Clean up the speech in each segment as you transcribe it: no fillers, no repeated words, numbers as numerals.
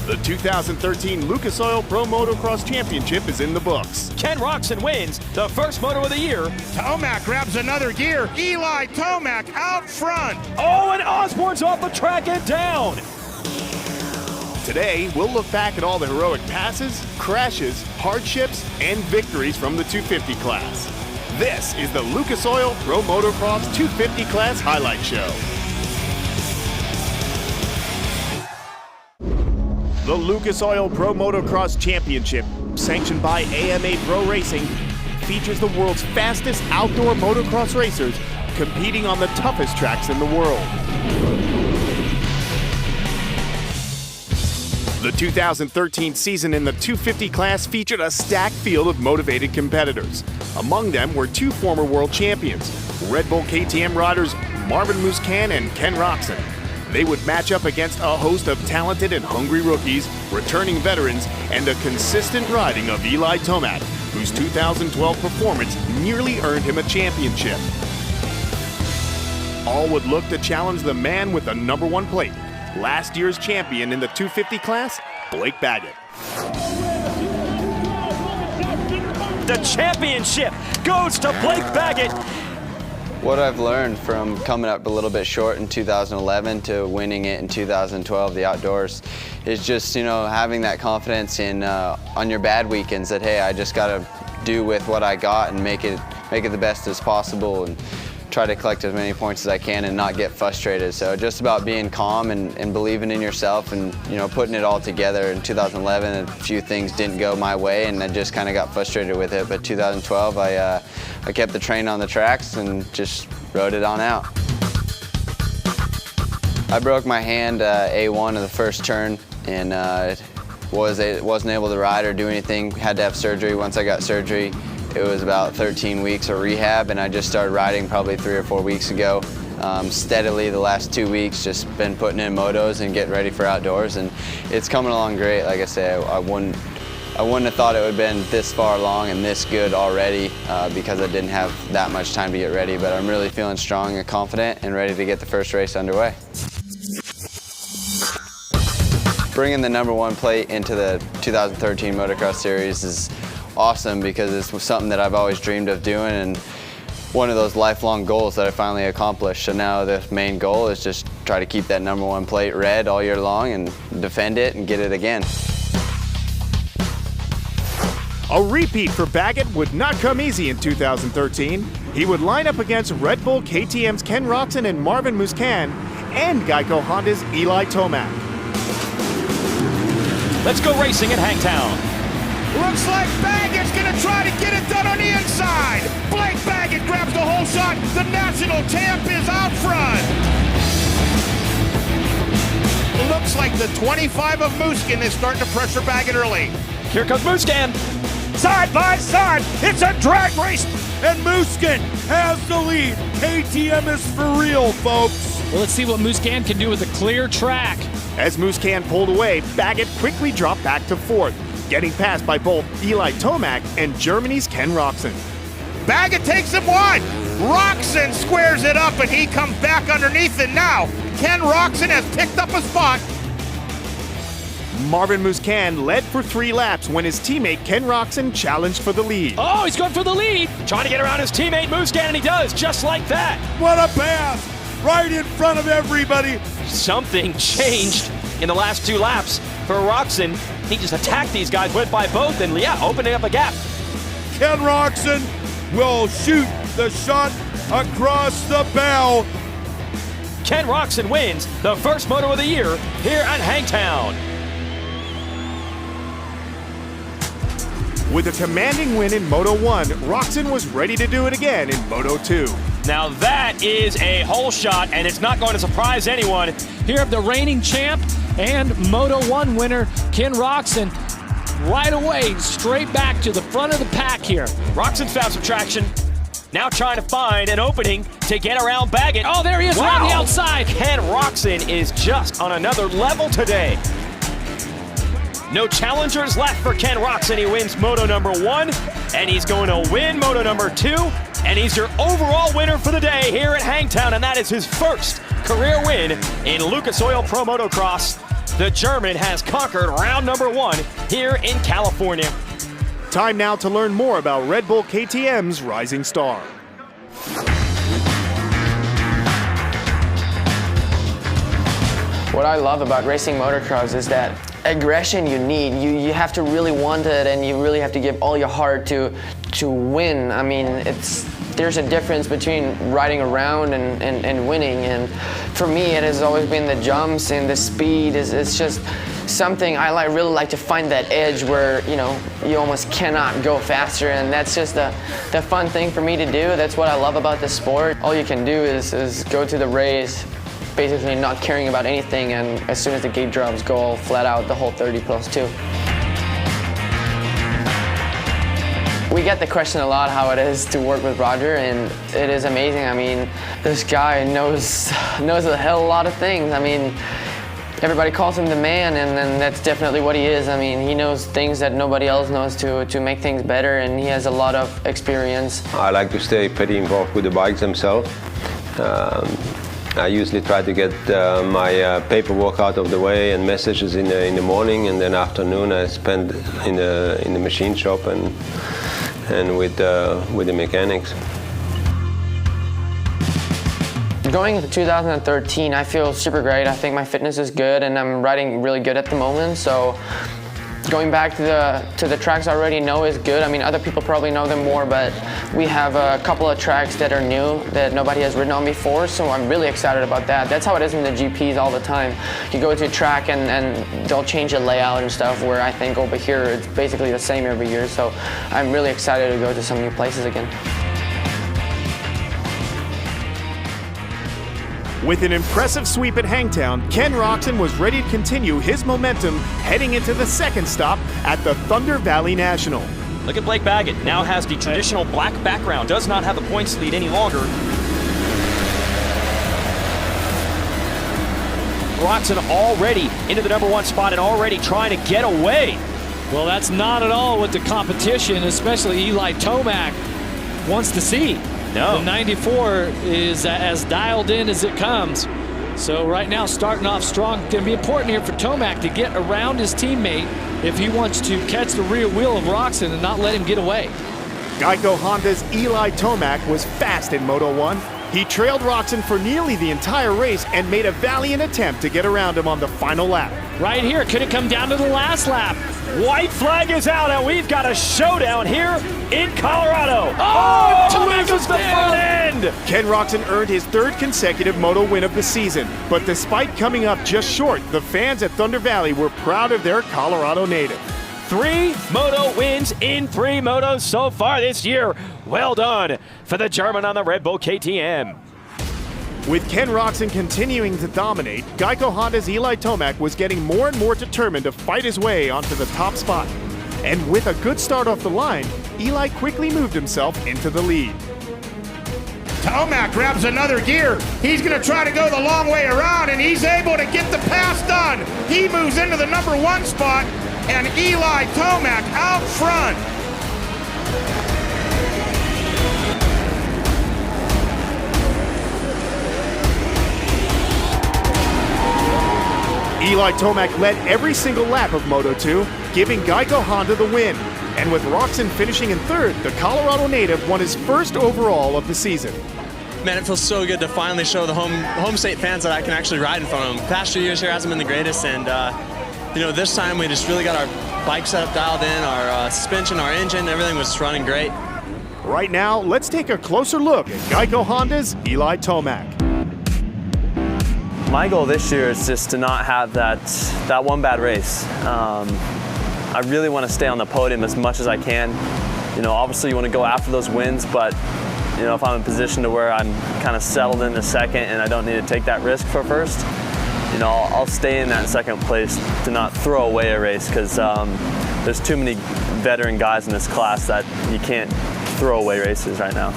The 2013 Lucas Oil Pro Motocross Championship is in the books. Ken Roczen wins the first moto of the year. Tomac grabs another gear. Eli Tomac out front. Oh, and Osborne's off the track and down. Today, we'll look back at all the heroic passes, crashes, hardships, and victories from the 250 class. This is the Lucas Oil Pro Motocross 250 class highlight show. The Lucas Oil Pro Motocross Championship, sanctioned by AMA Pro Racing, features the world's fastest outdoor motocross racers competing on the toughest tracks in the world. The 2013 season in the 250 class featured a stacked field of motivated competitors. Among them were two former world champions, Red Bull KTM riders Marvin Musquin and Ken Roczen. They would match up against a host of talented and hungry rookies, returning veterans, and the consistent riding of Eli Tomac, whose 2012 performance nearly earned him a championship. All would look to challenge the man with the #1 plate, last year's champion in the 250 class, Blake Baggett. The championship goes to Blake Baggett. What I've learned from coming up a little bit short in 2011 to winning it in 2012, the outdoors, is just, having that confidence in on your bad weekends that, hey, I just got to do with what I got and make it the best as possible and try to collect as many points as I can and not get frustrated. So just about being calm and believing in yourself and, putting it all together. In 2011, a few things didn't go my way and I just kind of got frustrated with it. But 2012, I kept the train on the tracks and just rode it on out. I broke my hand A1 of the first turn and wasn't able to ride or do anything. Had to have surgery. Once I got surgery, it was about 13 weeks of rehab, and I just started riding probably 3 or 4 weeks ago. Steadily the last 2 weeks, just been putting in motos and getting ready for outdoors, and it's coming along great. Like I say, I wouldn't have thought it would have been this far along and this good already because I didn't have that much time to get ready, but I'm really feeling strong and confident and ready to get the first race underway. Bringing the #1 plate into the 2013 Motocross Series is awesome because it's something that I've always dreamed of doing and one of those lifelong goals that I finally accomplished. So now the main goal is just try to keep that #1 plate red all year long and defend it and get it again. A repeat for Baggett would not come easy in 2013. He would line up against Red Bull KTM's Ken Roczen and Marvin Musquin and Geico Honda's Eli Tomac. Let's go racing at Hangtown. Looks like Baggett's going to try to get it done on the inside. Blake Baggett grabs the whole shot. The national champ is out front. Looks like the 25 of Musquin is starting to pressure Baggett early. Here comes Musquin. Side by side, it's a drag race. And Musquin has the lead. KTM is for real, folks. Well, let's see what Musquin can do with a clear track. As Musquin pulled away, Baggett quickly dropped back to 4th, getting passed by both Eli Tomac and Germany's Ken Roczen. Baggett takes him wide. Roczen squares it up and he comes back underneath it now. Ken Roczen has picked up a spot. Marvin Musquin led for 3 laps when his teammate Ken Roczen challenged for the lead. Oh, he's going for the lead. Trying to get around his teammate Musquin, and he does, just like that. What a pass! Right in front of everybody. Something changed in the last 2 laps for Roczen. He just attacked these guys, went by both, and opening up a gap. Ken Roczen will shoot the shot across the bow. Ken Roczen wins the first moto of the year here at Hangtown. With a commanding win in Moto 1, Roczen was ready to do it again in Moto 2. Now that is a hole shot, and it's not going to surprise anyone. Here of the reigning champ and Moto 1 winner, Ken Roczen, right away, straight back to the front of the pack here. Roczen's found some traction. Now trying to find an opening to get around Baggett. Oh, there he is around the outside. Ken Roczen is just on another level today. No challengers left for Ken Roczen. He wins Moto #1, and he's going to win Moto #2, and he's your overall winner for the day here at Hangtown, and that is his first career win in Lucas Oil Pro Motocross. The German has conquered round number 1 here in California. Time now to learn more about Red Bull KTM's rising star. What I love about racing motocross is that aggression you need. You have to really want it, and you really have to give all your heart to win. I mean, there's a difference between riding around and winning, and for me it has always been the jumps and the speed. It's just something I really like to find that edge where you almost cannot go faster, and that's just the fun thing for me to do. That's what I love about the sport. All you can do is go to the race basically not caring about anything, and as soon as the gate drops, go all flat out the whole 30+2. We get the question a lot how it is to work with Roger, and it is amazing. I mean, this guy knows a hell of a lot of things. I mean, everybody calls him the man, and that's definitely what he is. I mean, he knows things that nobody else knows to make things better, and he has a lot of experience. I like to stay pretty involved with the bikes themselves. I usually try to get my paperwork out of the way and messages in the morning, and then afternoon I spend in the machine shop and with the mechanics. Going into 2013, I feel super great. I think my fitness is good, and I'm riding really good at the moment. So going back to the tracks I already know is good. I mean, other people probably know them more, but we have a couple of tracks that are new that nobody has ridden on before, so I'm really excited about that. That's how it is in the GPs all the time. You go to a track and they'll change the layout and stuff, where I think over here it's basically the same every year, so I'm really excited to go to some new places again. With an impressive sweep at Hangtown, Ken Roczen was ready to continue his momentum heading into the second stop at the Thunder Valley National. Look at Blake Baggett, now has the traditional black background, does not have the points lead any longer. Roczen already into the number 1 spot and already trying to get away. Well, that's not at all what the competition, especially Eli Tomac, wants to see. No. The 94 is as dialed in as it comes. So right now, starting off strong, going to be important here for Tomac to get around his teammate if he wants to catch the rear wheel of Roczen and not let him get away. Geico Honda's Eli Tomac was fast in Moto 1. He trailed Roczen for nearly the entire race and made a valiant attempt to get around him on the final lap. Right here, could it come down to the last lap? White flag is out, and we've got a showdown here in Colorado. Tomac is the front end! Ken Roczen earned his 3rd consecutive moto win of the season, but despite coming up just short, the fans at Thunder Valley were proud of their Colorado native. 3 moto wins in 3 motos so far this year. Well done for the German on the Red Bull KTM. With Ken Roczen continuing to dominate, Geico Honda's Eli Tomac was getting more and more determined to fight his way onto the top spot. And with a good start off the line, Eli quickly moved himself into the lead. Tomac grabs another gear. He's going to try to go the long way around, and he's able to get the pass done. He moves into the number 1 spot, and Eli Tomac out front. Eli Tomac led every single lap of Moto 2, giving Geico Honda the win. And with Roczen finishing in 3rd, the Colorado native won his 1st overall of the season. Man, it feels so good to finally show the home state fans that I can actually ride in front of them. The past few years here hasn't been the greatest, and this time we just really got our bike setup dialed in, our suspension, our engine, everything was running great. Right now, let's take a closer look at Geico Honda's Eli Tomac. My goal this year is just to not have that one bad race. I really want to stay on the podium as much as I can. Obviously you want to go after those wins, but if I'm in a position to where I'm kind of settled in the second and I don't need to take that risk for first, I'll stay in that second place to not throw away a race, because there's too many veteran guys in this class that you can't throw away races right now.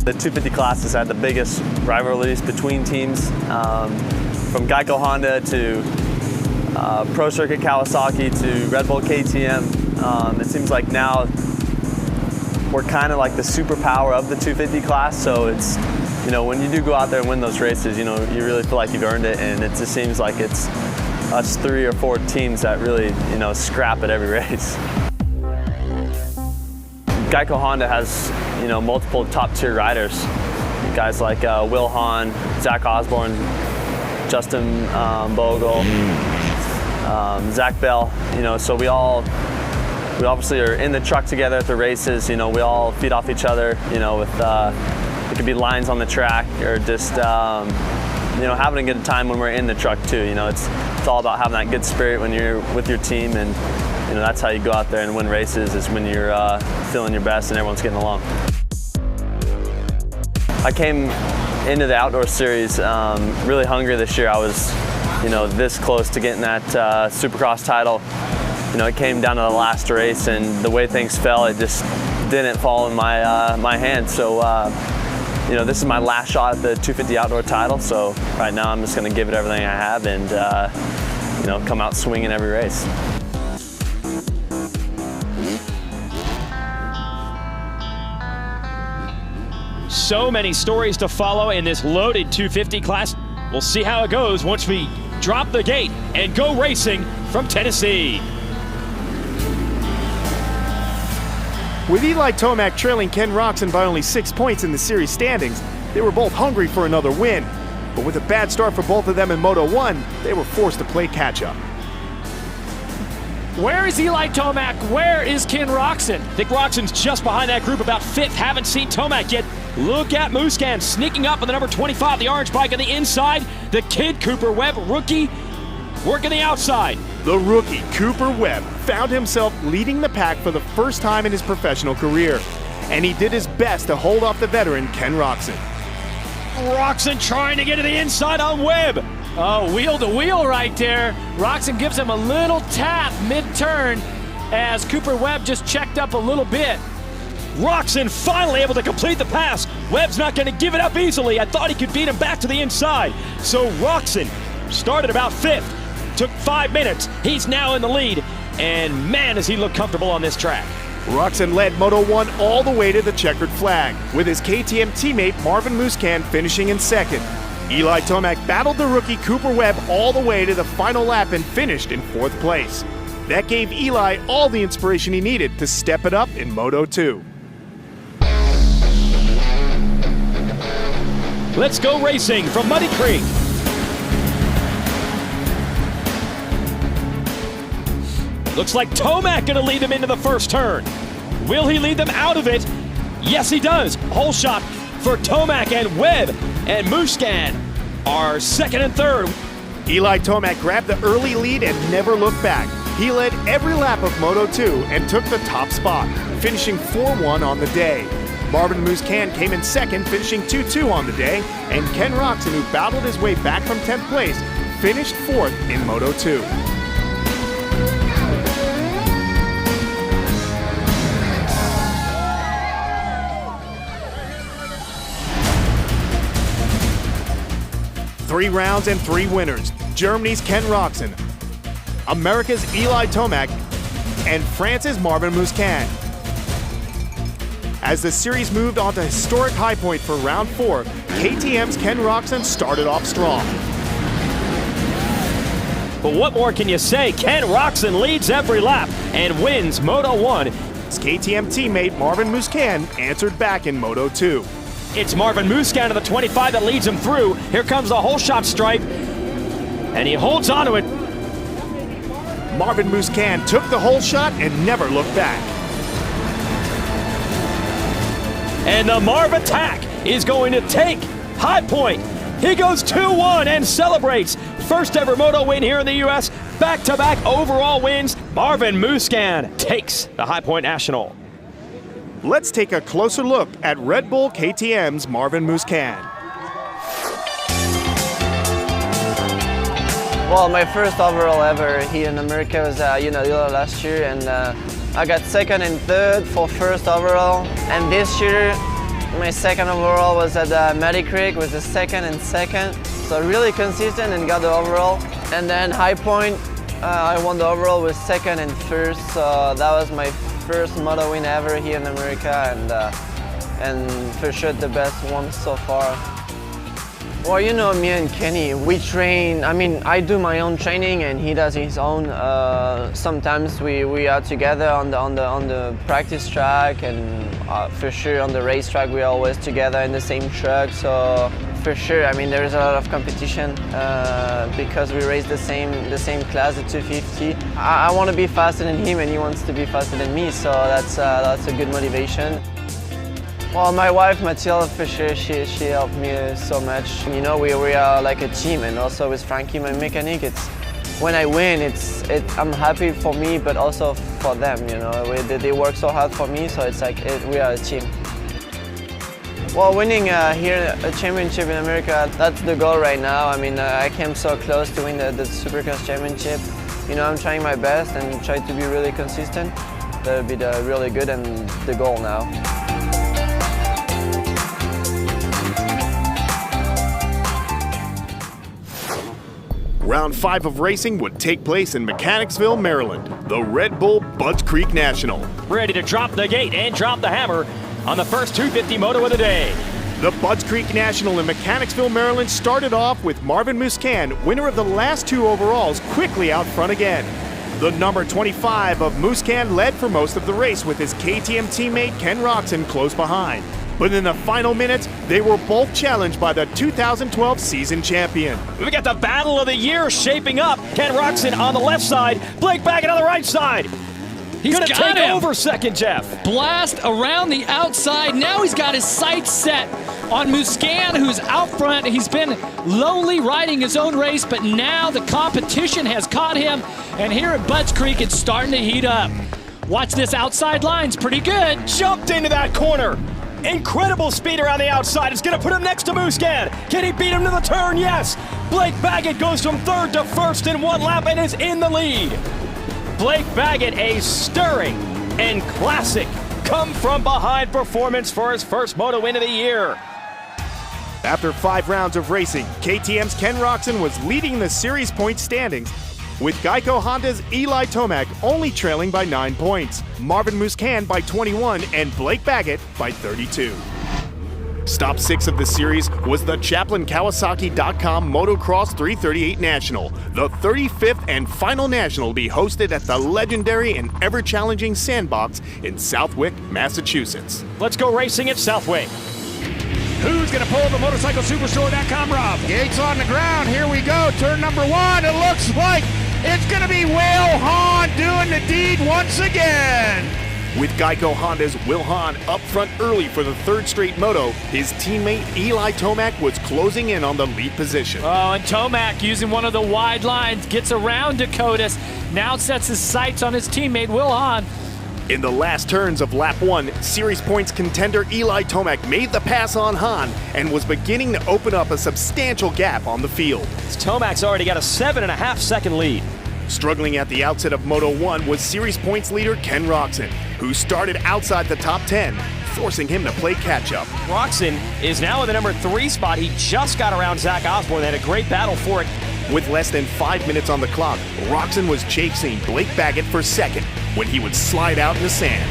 The 250 class has had the biggest rivalries between teams, from Geico Honda to Pro Circuit Kawasaki to Red Bull KTM. It seems like now we're kind of like the superpower of the 250 class, so it's you know, when you do go out there and win those races, you know, you really feel like you've earned it, and it just seems like it's us 3 or 4 teams that really, you know, scrap at every race. Geico Honda has, you know, multiple top-tier riders. Guys like Will Hahn, Zach Osborne, Justin Bogle, Zach Bell, you know, so we obviously are in the truck together at the races, you know, we all feed off each other, you know, with, it could be lines on the track or just, you know, having a good time when we're in the truck too, you know, it's all about having that good spirit when you're with your team, and, you know, that's how you go out there and win races, is when you're feeling your best and everyone's getting along. I came into the outdoor series really hungry this year. I was, you know, this close to getting that Supercross title. You know, it came down to the last race, and the way things fell, it just didn't fall in my hands. So, you know, this is my last shot at the 250 outdoor title. So right now, I'm just going to give it everything I have, and you know, come out swinging every race. So many stories to follow in this loaded 250 class. We'll see how it goes once we drop the gate and go racing from Tennessee. With Eli Tomac trailing Ken Roczen by only 6 points in the series standings, they were both hungry for another win. But with a bad start for both of them in Moto 1, they were forced to play catch-up. Where is Eli Tomac? Where is Ken Roczen? I think Roczen's just behind that group, about 5th. Haven't seen Tomac yet. Look at Musquin sneaking up on the number 25, the orange bike on the inside. The kid, Cooper Webb, rookie, working the outside. The rookie, Cooper Webb, found himself leading the pack for the first time in his professional career. And he did his best to hold off the veteran, Ken Roczen. Roczen trying to get to the inside on Webb. Oh, wheel to wheel right there. Roczen gives him a little tap mid-turn as Cooper Webb just checked up a little bit. Roczen finally able to complete the pass. Webb's not going to give it up easily. I thought he could beat him back to the inside. So Roczen started about 5th. Took 5 minutes. He's now in the lead. And man, does he look comfortable on this track. Roczen led Moto 1 all the way to the checkered flag, with his KTM teammate Marvin Musquin finishing in 2nd. Eli Tomac battled the rookie Cooper Webb all the way to the final lap and finished in 4th place. That gave Eli all the inspiration he needed to step it up in Moto 2. Let's go racing from Muddy Creek. Looks like Tomac gonna lead them into the first turn. Will he lead them out of it? Yes, he does. Hole shot for Tomac, and Webb and Musquin are 2nd and 3rd. Eli Tomac grabbed the early lead and never looked back. He led every lap of Moto 2 and took the top spot, finishing 4-1 on the day. Marvin Musquin came in 2nd, finishing 2-2 on the day, and Ken Roczen, who battled his way back from 10th place, finished 4th in Moto 2. Three rounds and 3 winners. Germany's Ken Roczen, America's Eli Tomac, and France's Marvin Musquin. As the series moved on to historic high point for round 4, KTM's Ken Roczen started off strong. But what more can you say? Ken Roczen leads every lap and wins Moto 1. His KTM teammate Marvin Musquin answered back in Moto 2. It's Marvin Musquin of the 25 that leads him through. Here comes the hole shot stripe, and he holds onto it. Marvin Musquin took the hole shot and never looked back. And the Marv attack is going to take High Point. He goes 2-1 and celebrates. First ever moto win here in the U.S. Back-to-back overall wins. Marvin Musquin takes the High Point National. Let's take a closer look at Red Bull KTM's Marvin Musquin. Well, my first overall ever here in America was last year, and I got 2nd and 3rd for first overall. And this year, my 2nd overall was at Muddy Creek, was the 2nd and 2nd. So really consistent and got the overall. And then High Point, I won the overall with 2nd and 1st. So that was my first moto win ever here in America, and and for sure the best one so far. Well, you know, me and Kenny, we train. I mean, I do my own training and he does his own. Sometimes we are together on the practice track, and for sure on the racetrack we're always together in the same truck. So for sure, I mean, there is a lot of competition because we race the same class, the 250. I want to be faster than him, and he wants to be faster than me. So that's a good motivation. Well, my wife Mathilde, for sure, she helped me so much. You know, we are like a team, and also with Frankie, my mechanic, it's when I win, I'm happy for me, but also for them. You know, they work so hard for me, so it's like we are a team. Well, winning here a championship in America, that's the goal right now. I mean, I came so close to win the Supercross championship. You know, I'm trying my best and try to be really consistent. That'll be really good and the goal now. Round 5 of racing would take place in Mechanicsville, Maryland, the Red Bull Budds Creek National. Ready to drop the gate and drop the hammer on the first 250 moto of the day. The Budds Creek National in Mechanicsville, Maryland started off with Marvin Muscan, winner of the last 2 overalls, quickly out front again. The number 25 of Muscan led for most of the race with his KTM teammate Ken Roczen close behind. But in the final minutes, they were both challenged by the 2012 season champion. We got the battle of the year shaping up. Ken Roczen on the left side, Blake Baggett on the right side. He's gonna got take him. over second, Jeff. Blast around the outside. Now he's got his sights set on Muscan, who's out front. He's been lowly riding his own race, but now the competition has caught him. And here at Budds Creek, it's starting to heat up. Watch this outside line's pretty good. Jumped into that corner. Incredible speed around the outside. It's going to put him next to Muscan. Can he beat him to the turn? Yes. Blake Baggett goes from third to first in 1 lap and is in the lead. Blake Baggett, a stirring and classic come-from-behind performance for his first moto win of the year. After 5 rounds of racing, KTM's Ken Roczen was leading the series point standings, with Geico Honda's Eli Tomac only trailing by 9 points, Marvin Muscan by 21, and Blake Baggett by 32. Stop 6 of the series was the ChaplinKawasaki.com Motocross 338 National, the 35th and final national to be hosted at the legendary and ever-challenging Sandbox in Southwick, Massachusetts. Let's go racing at Southwick. Who's going to pull the MotorcycleSuperstore.com, Rob? Gates on the ground. Here we go. Turn number 1. It looks like it's going to be Will Hahn doing the deed once again. With Geico Honda's Will Hahn up front early for the 3rd straight moto, his teammate Eli Tomac was closing in on the lead position. Oh, and Tomac, using one of the wide lines, gets around Dakotas, now sets his sights on his teammate Will Hahn. In the last turns of lap 1, series points contender Eli Tomac made the pass on Hahn and was beginning to open up a substantial gap on the field. Tomac's already got a 7.5 second lead. Struggling at the outset of Moto 1 was series points leader Ken Roczen, who started outside the top 10, forcing him to play catch-up. Roczen is now in the number 3 spot. He just got around Zach Osborne. They had a great battle for it. With less than 5 minutes on the clock, Roczen was chasing Blake Baggett for second when he would slide out in the sand.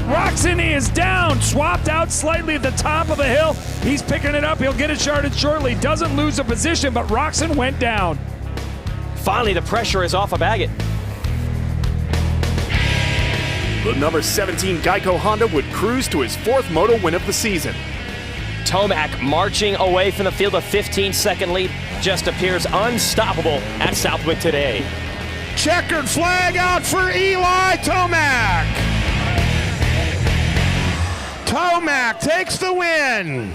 Roczen is down, swapped out slightly at the top of the hill. He's picking it up. He'll get it charted shortly. Doesn't lose a position, but Roczen went down. Finally, the pressure is off of Baggett. The number 17 Geico Honda would cruise to his 4th moto win of the season. Tomac marching away from the field, a 15-second lead, just appears unstoppable at Southwick today. Checkered flag out for Eli Tomac. Tomac takes the win.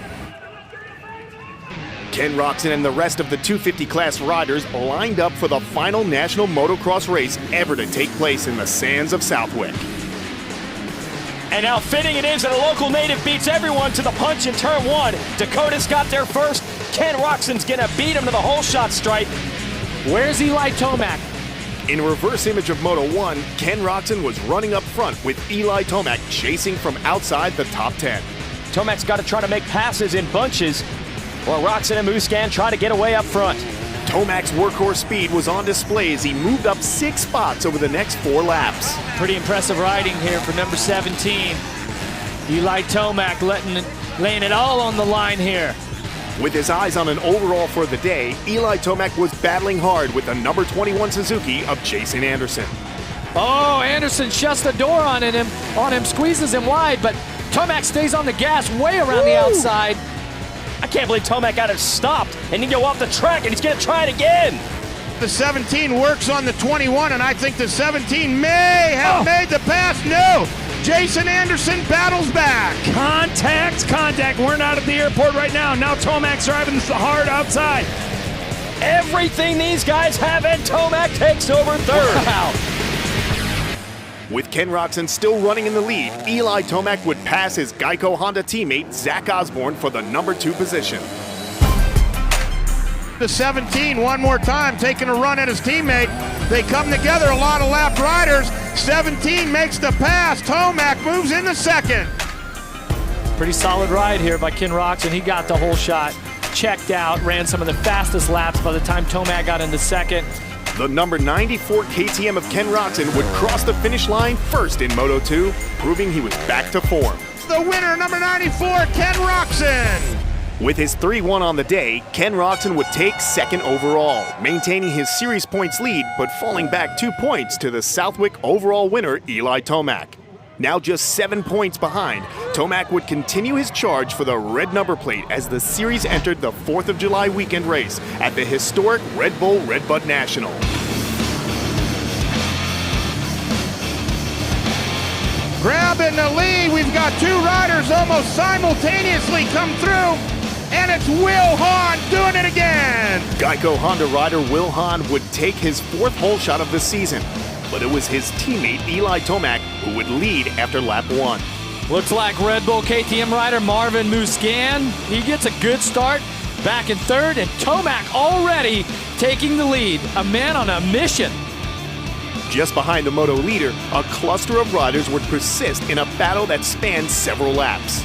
Ken Roczen and the rest of the 250 class riders lined up for the final national motocross race ever to take place in the sands of Southwick. And now fitting it is that a local native beats everyone to the punch in turn 1. Dakota's got there first. Ken Roczen's gonna beat him to the whole shot stripe. Where's Eli Tomac? In a reverse image of Moto 1, Ken Roczen was running up front with Eli Tomac chasing from outside the top 10. Tomac's got to try to make passes in bunches, while Roczen and Muscan try to get away up front. Tomac's workhorse speed was on display as he moved up 6 spots over the next 4 laps. Pretty impressive riding here for number 17. Eli Tomac laying it all on the line here. With his eyes on an overall for the day, Eli Tomac was battling hard with the number 21 Suzuki of Jason Anderson. Oh, Anderson shuts the door on him, squeezes him wide, but Tomac stays on the gas way around the outside. I can't believe Tomac got it stopped and he go off the track and he's going to try it again. The 17 works on the 21, and I think the 17 may have made the pass. No! Jason Anderson battles back. Contact. We're not at the airport right now. Now Tomac's driving hard outside. Everything these guys have, and Tomac takes over third. Wow. With Ken Roczen still running in the lead, Eli Tomac would pass his Geico Honda teammate Zach Osborne for the number 2 position. The 17 one more time, taking a run at his teammate. They come together, a lot of lapped riders. 17 makes the pass. Tomac moves into second. Pretty solid ride here by Ken Roczen. He got the whole shot, checked out, ran some of the fastest laps by the time Tomac got into second. The number 94 KTM of Ken Roczen would cross the finish line first in Moto 2, proving he was back to form. The winner, number 94, Ken Roczen. With his 3-1 on the day, Ken Roczen would take second overall, maintaining his series points lead, but falling back 2 points to the Southwick overall winner, Eli Tomac. Now just 7 points behind, Tomac would continue his charge for the red number plate as the series entered the 4th of July weekend race at the historic Red Bull Red Bud National. Grabbing the lead, we've got 2 riders almost simultaneously come through, and it's Will Hahn doing it again. Geico Honda rider Will Hahn would take his 4th hole shot of the season, but it was his teammate Eli Tomac who would lead after lap 1. Looks like Red Bull KTM rider Marvin Musquin. He gets a good start, back in third, and Tomac already taking the lead. A man on a mission. Just behind the moto leader, a cluster of riders would persist in a battle that spanned several laps.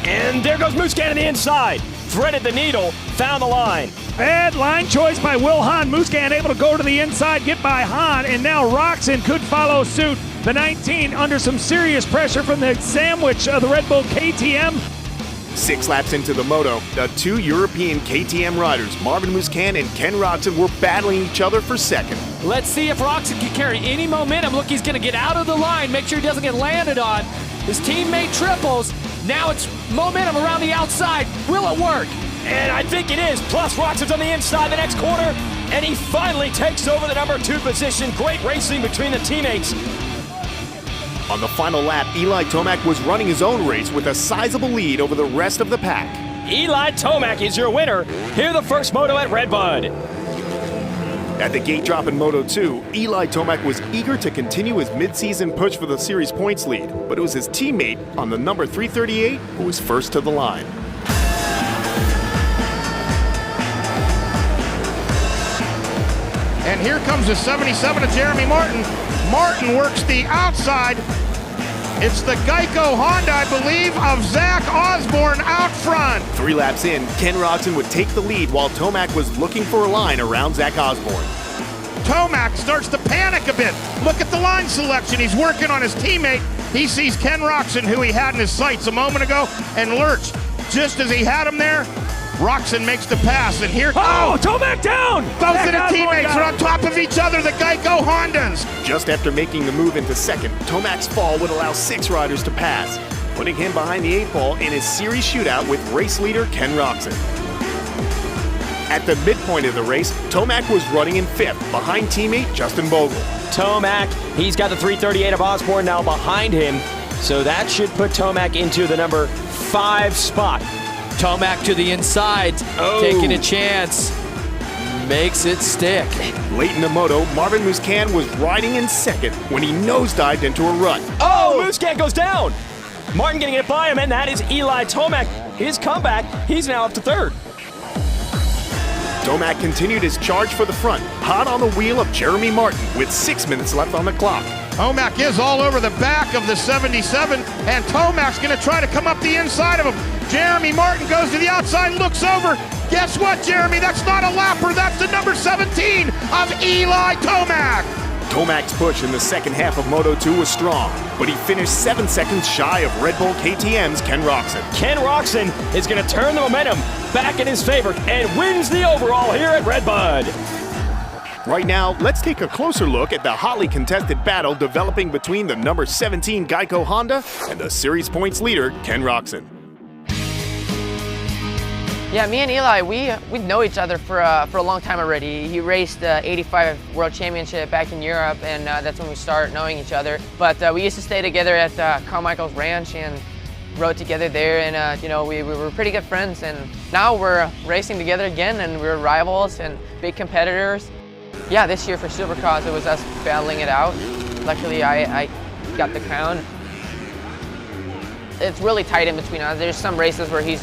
And there goes Musquin on the inside. Threaded the needle, found the line. Bad line choice by Will Hahn. Musquin able to go to the inside, get by Hahn, and now Roczen could follow suit. The 19 under some serious pressure from the sandwich of the Red Bull KTM. 6 laps into the moto, the 2 European KTM riders, Marvin Musquin and Ken Roczen, were battling each other for second. Let's see if Roczen can carry any momentum. Look, he's going to get out of the line, make sure he doesn't get landed on. His teammate triples. Now it's momentum around the outside. Will it work? And I think it is. Plus, Roczen's on the inside the next corner, and he finally takes over the number 2 position. Great racing between the teammates. On the final lap, Eli Tomac was running his own race with a sizable lead over the rest of the pack. Eli Tomac is your winner. Here the first moto at Red Bud. At the gate drop in Moto 2, Eli Tomac was eager to continue his mid-season push for the series points lead, but it was his teammate on the number 338 who was first to the line. And here comes the 77 of Jeremy Martin. Martin works the outside. It's the Geico Honda, I believe, of Zach Osborne out front. 3 laps in, Ken Roczen would take the lead while Tomac was looking for a line around Zach Osborne. Tomac starts to panic a bit. Look at the line selection. He's working on his teammate. He sees Ken Roczen, who he had in his sights a moment ago, and lurch. Just as he had him there, Roczen makes the pass, and here... Oh, Tomac down! Both of the teammates are on top of each other, the Geico Hondas. Just after making the move into second, Tomac's fall would allow 6 riders to pass, putting him behind the 8 ball in his series shootout with race leader Ken Roczen. At the midpoint of the race, Tomac was running in 5th, behind teammate Justin Bogle. Tomac, he's got the 338 of Osborne now behind him, so that should put Tomac into the number 5 spot. Tomac to the inside, taking a chance. Makes it stick. Late in the moto, Marvin Musquin was riding in second when he nosedived into a rut. Oh, Musquin goes down. Martin getting it by him, and that is Eli Tomac. His comeback, he's now up to 3rd. Tomac continued his charge for the front, hot on the wheel of Jeremy Martin with 6 minutes left on the clock. Tomac is all over the back of the 77, and Tomac's going to try to come up the inside of him. Jeremy Martin goes to the outside, looks over. Guess what, Jeremy? That's not a lapper. That's the number 17 of Eli Tomac. Tomac's push in the second half of Moto2 was strong, but he finished 7 seconds shy of Red Bull KTM's Ken Roczen. Ken Roczen is going to turn the momentum back in his favor and wins the overall here at Redbud. Right now, let's take a closer look at the hotly contested battle developing between the number 17 Geico Honda and the series points leader, Ken Roczen. Yeah, me and Eli, we know each other for a long time already. He raced the 85 World Championship back in Europe, and that's when we started knowing each other. But we used to stay together at Carmichael's Ranch and rode together there, and we were pretty good friends. And now we're racing together again, and we're rivals and big competitors. Yeah, this year for Supercross, it was us battling it out. Luckily, I got the crown. It's really tight in between us. There's some races where he's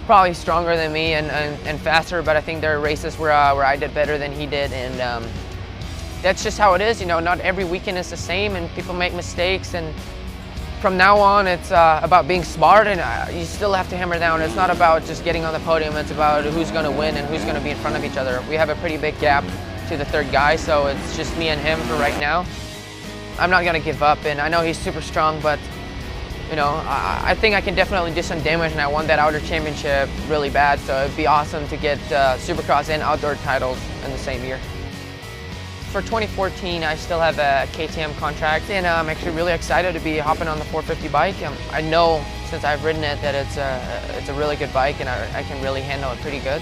probably stronger than me and faster, but I think there are races where I did better than he did, and that's just how it is. Not every weekend is the same, and people make mistakes, and from now on it's about being smart, and you still have to hammer down. It's not about just getting on the podium, it's about who's going to win and who's going to be in front of each other. We have a pretty big gap to the third guy, so it's just me and him for right now. I'm not going to give up, and I know he's super strong, but I think I can definitely do some damage, and I won that outer championship really bad, so it'd be awesome to get Supercross and outdoor titles in the same year. For 2014, I still have a KTM contract, and I'm actually really excited to be hopping on the 450 bike. I know since I've ridden it that it's a really good bike, and I can really handle it pretty good.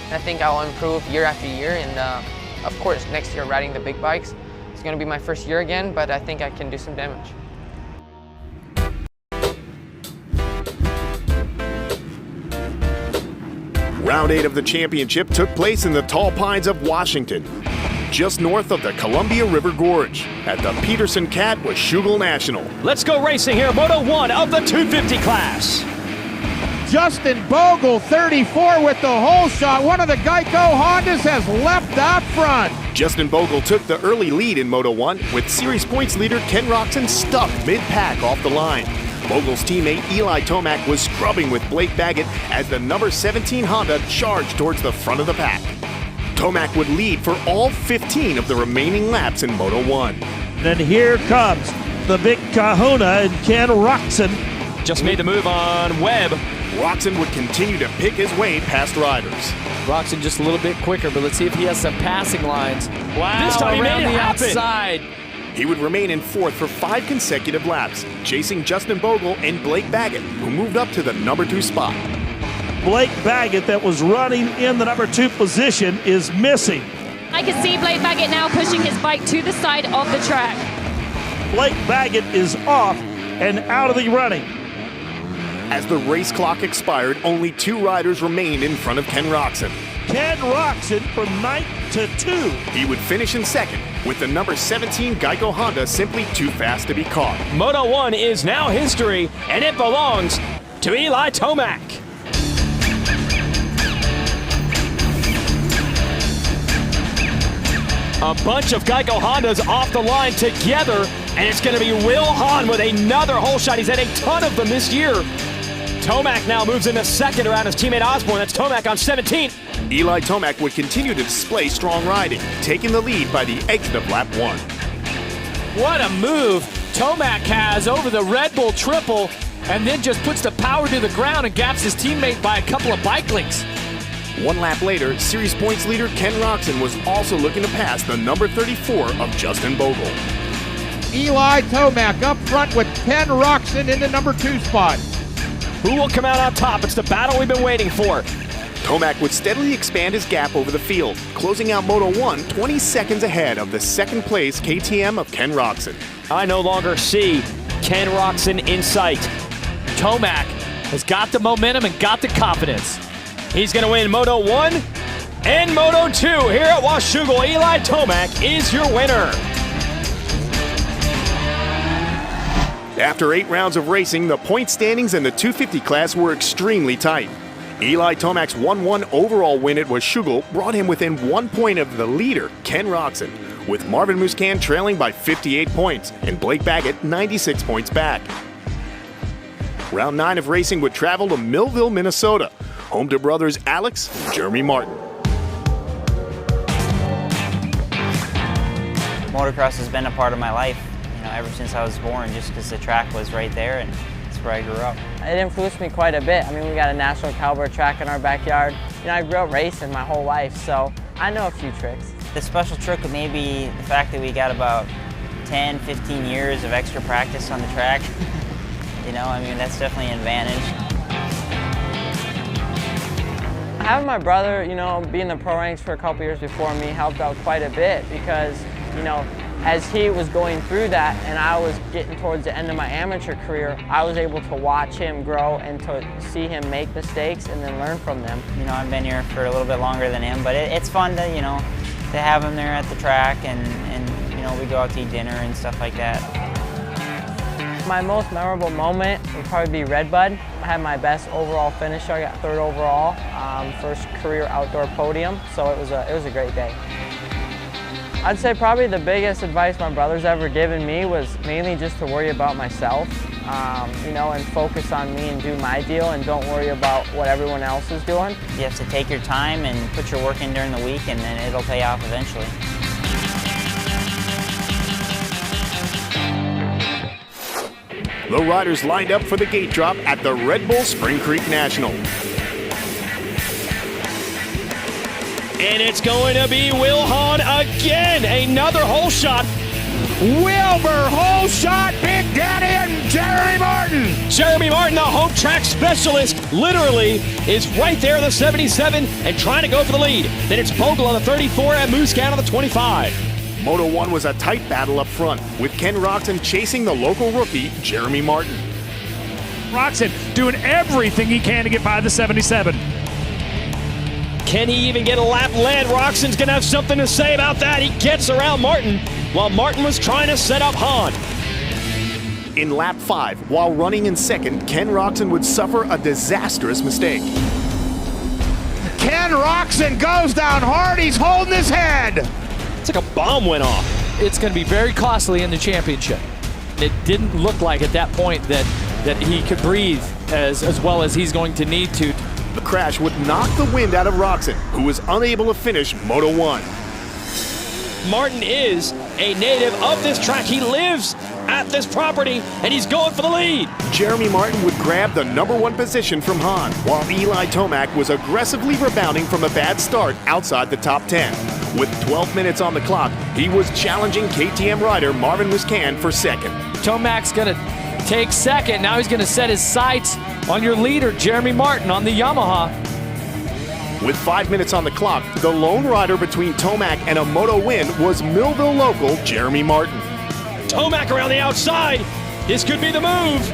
And I think I'll improve year after year, and of course next year riding the big bikes. It's going to be my first year again, but I think I can do some damage. Round 8 of the championship took place in the Tall Pines of Washington, just north of the Columbia River Gorge. At the Peterson Cat was Schugel National. Let's go racing here, Moto 1 of the 250 class. Justin Bogle, 34 with the hole shot. One of the Geico Hondas has leapt out front. Justin Bogle took the early lead in Moto 1, with series points leader Ken Roczen stuck mid-pack off the line. Bogle's teammate Eli Tomac was scrubbing with Blake Baggett as the number 17 Honda charged towards the front of the pack. Tomac would lead for all 15 of the remaining laps in Moto 1. Then here comes the big kahuna and Ken Roczen. Just made the move on Webb. Roczen would continue to pick his way past riders. Roczen just a little bit quicker, but let's see if he has some passing lines. Wow, this time he around made it the happen. outside. He would remain in fourth for 5 consecutive laps, chasing Justin Bogle and Blake Baggett, who moved up to the number 2 spot. Blake Baggett, that was running in the number 2 position, is missing. I can see Blake Baggett now pushing his bike to the side of the track. Blake Baggett is off and out of the running. As the race clock expired, only 2 riders remained in front of Ken Roczen. Ken Roczen from 9th to 2. He would finish in second, with the number 17 Geico Honda simply too fast to be caught. Moto 1 is now history, and it belongs to Eli Tomac. A bunch of Geico Hondas off the line together, and it's going to be Will Hahn with another hole shot. He's had a ton of them this year. Tomac now moves into second around his teammate Osborne. That's Tomac on 17. Eli Tomac would continue to display strong riding, taking the lead by the exit of lap 1. What a move Tomac has over the Red Bull triple, and then just puts the power to the ground and gaps his teammate by a couple of bike links. 1 lap later, series points leader Ken Roczen was also looking to pass the number 34 of Justin Bogle. Eli Tomac up front with Ken Roczen in the number 2 spot. Who will come out on top? It's the battle we've been waiting for. Tomac would steadily expand his gap over the field, closing out Moto 1 20 seconds ahead of the second place KTM of Ken Roczen. I no longer see Ken Roczen in sight. Tomac has got the momentum and got the confidence. He's going to win Moto 1 and Moto 2 here at Washougal. Eli Tomac is your winner. After 8 rounds of racing, the point standings in the 250 class were extremely tight. Eli Tomac's 1-1 overall win at Washougal brought him within 1 point of the leader, Ken Roczen, with Marvin Musquin trailing by 58 points and Blake Baggett 96 points back. Round 9 of racing would travel to Millville, Minnesota, home to brothers Alex and Jeremy Martin. Motocross has been a part of my life, ever since I was born, just because the track was right there and that's where I grew up. It influenced me quite a bit. I mean, we got a national caliber track in our backyard. I grew up racing my whole life, so I know a few tricks. The special trick may be the fact that we got about 10, 15 years of extra practice on the track. That's definitely an advantage. Having my brother, be in the pro ranks for a couple years before me helped out quite a bit because, as he was going through that and I was getting towards the end of my amateur career, I was able to watch him grow and to see him make mistakes and then learn from them. I've been here for a little bit longer than him, but it's fun to, to have him there at the track and we go out to eat dinner and stuff like that. My most memorable moment would probably be Redbud. I had my best overall finisher. I got 3rd overall, first career outdoor podium, so it was a great day. I'd say probably the biggest advice my brother's ever given me was mainly just to worry about myself, and focus on me and do my deal and don't worry about what everyone else is doing. You have to take your time and put your work in during the week and then it'll pay off eventually. The riders lined up for the gate drop at the Red Bull Spring Creek National. And it's going to be Will Hahn again. Another hole shot. Wilbur, hole shot, Big Daddy, and Jeremy Martin. Jeremy Martin, the home track specialist, literally is right there in the 77 and trying to go for the lead. Then it's Bogle on the 34 and Muscat on the 25. Moto 1 was a tight battle up front, with Ken Roczen chasing the local rookie, Jeremy Martin. Roczen doing everything he can to get by the 77. Can he even get a lap led? Roczen's going to have something to say about that. He gets around Martin while Martin was trying to set up Hahn. In lap 5, while running in second, Ken Roczen would suffer a disastrous mistake. Ken Roczen goes down hard. He's holding his head. It's like a bomb went off. It's going to be very costly in the championship. It didn't look like at that point that he could breathe as well as he's going to need to. The crash would knock the wind out of Roczen, who was unable to finish Moto 1. Martin is a native of this track. He lives at this property, and he's going for the lead. Jeremy Martin would grab the #1 position from Hahn, while Eli Tomac was aggressively rebounding from a bad start outside the top 10. With 12 minutes on the clock, he was challenging KTM rider Marvin Muscan for second. Tomac's going to take second. Now he's going to set his sights on your leader, Jeremy Martin, on the Yamaha. With 5 minutes on the clock, the lone rider between Tomac and a moto win was Millville local Jeremy Martin. Tomac around the outside. This could be the move.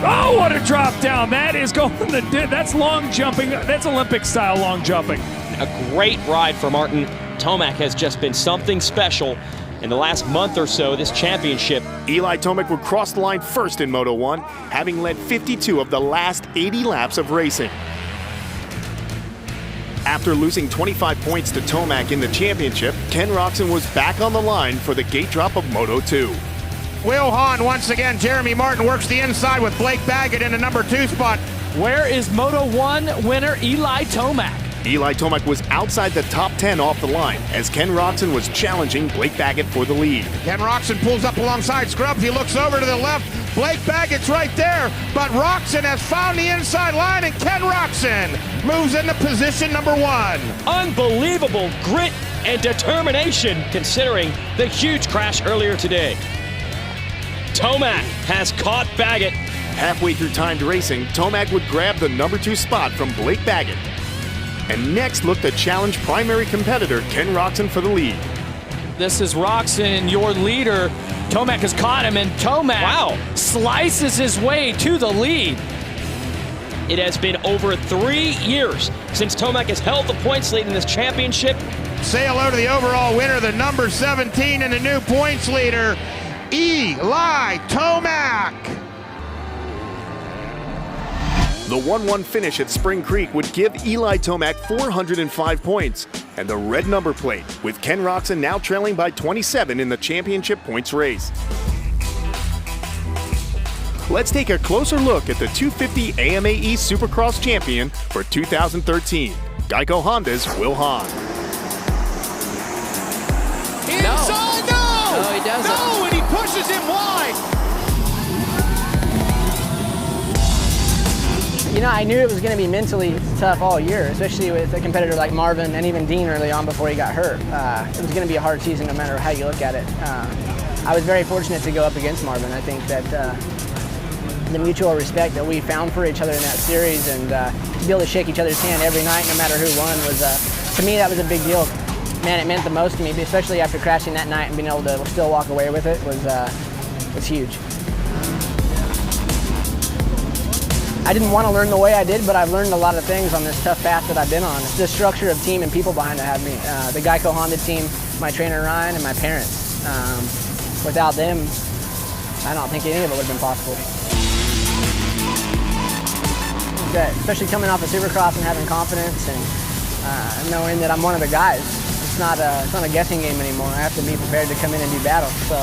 Oh, what a drop down. That is going to, that's long jumping. That's Olympic style long jumping. A great ride for Martin. Tomac has just been something special in the last month or so, this championship. Eli Tomac would cross the line first in Moto 1, having led 52 of the last 80 laps of racing. After losing 25 points to Tomac in the championship, Ken Roczen was back on the line for the gate drop of Moto 2. Will Hahn once again. Jeremy Martin works the inside with Blake Baggett in the #2 spot. Where is Moto 1 winner Eli Tomac? Eli Tomac was outside the top 10 off the line as Ken Roczen was challenging Blake Baggett for the lead. Ken Roczen pulls up alongside Scrubs. He looks over to the left. Blake Baggett's right there, but Roczen has found the inside line, and Ken Roczen moves into position #1. Unbelievable grit and determination considering the huge crash earlier today. Tomac has caught Baggett. Halfway through timed racing, Tomac would grab the #2 spot from Blake Baggett. And next look to challenge primary competitor Ken Roczen for the lead. This is Roczen, your leader. Tomac has caught him, and Tomac slices his way to the lead. It has been over 3 years since Tomac has held the points lead in this championship. Say hello to the overall winner, the #17 and the new points leader, Eli Tomac. The 1-1 finish at Spring Creek would give Eli Tomac 405 points and the red number plate, with Ken Roczen now trailing by 27 in the championship points race. Let's take a closer look at the 250 AMA East Supercross champion for 2013, Geico Honda's Will Hahn. Inside, no! No, he doesn't. No, and he pushes him wide. You know, I knew it was going to be mentally tough all year, especially with a competitor like Marvin and even Dean early on before he got hurt. It was going to be a hard season no matter how you look at it. I was very fortunate to go up against Marvin. I think that the mutual respect that we found for each other in that series and to be able to shake each other's hand every night no matter who won was, to me, that was a big deal. Man, it meant the most to me, especially after crashing that night and being able to still walk away with it was huge. I didn't want to learn the way I did, but I've learned a lot of things on this tough path that I've been on. The structure of team and people behind it had me. The Geico Honda team, my trainer Ryan, and my parents. Without them, I don't think any of it would have been possible. Especially coming off of Supercross and having confidence and knowing that I'm one of the guys. It's not a guessing game anymore. I have to be prepared to come in and do battle. So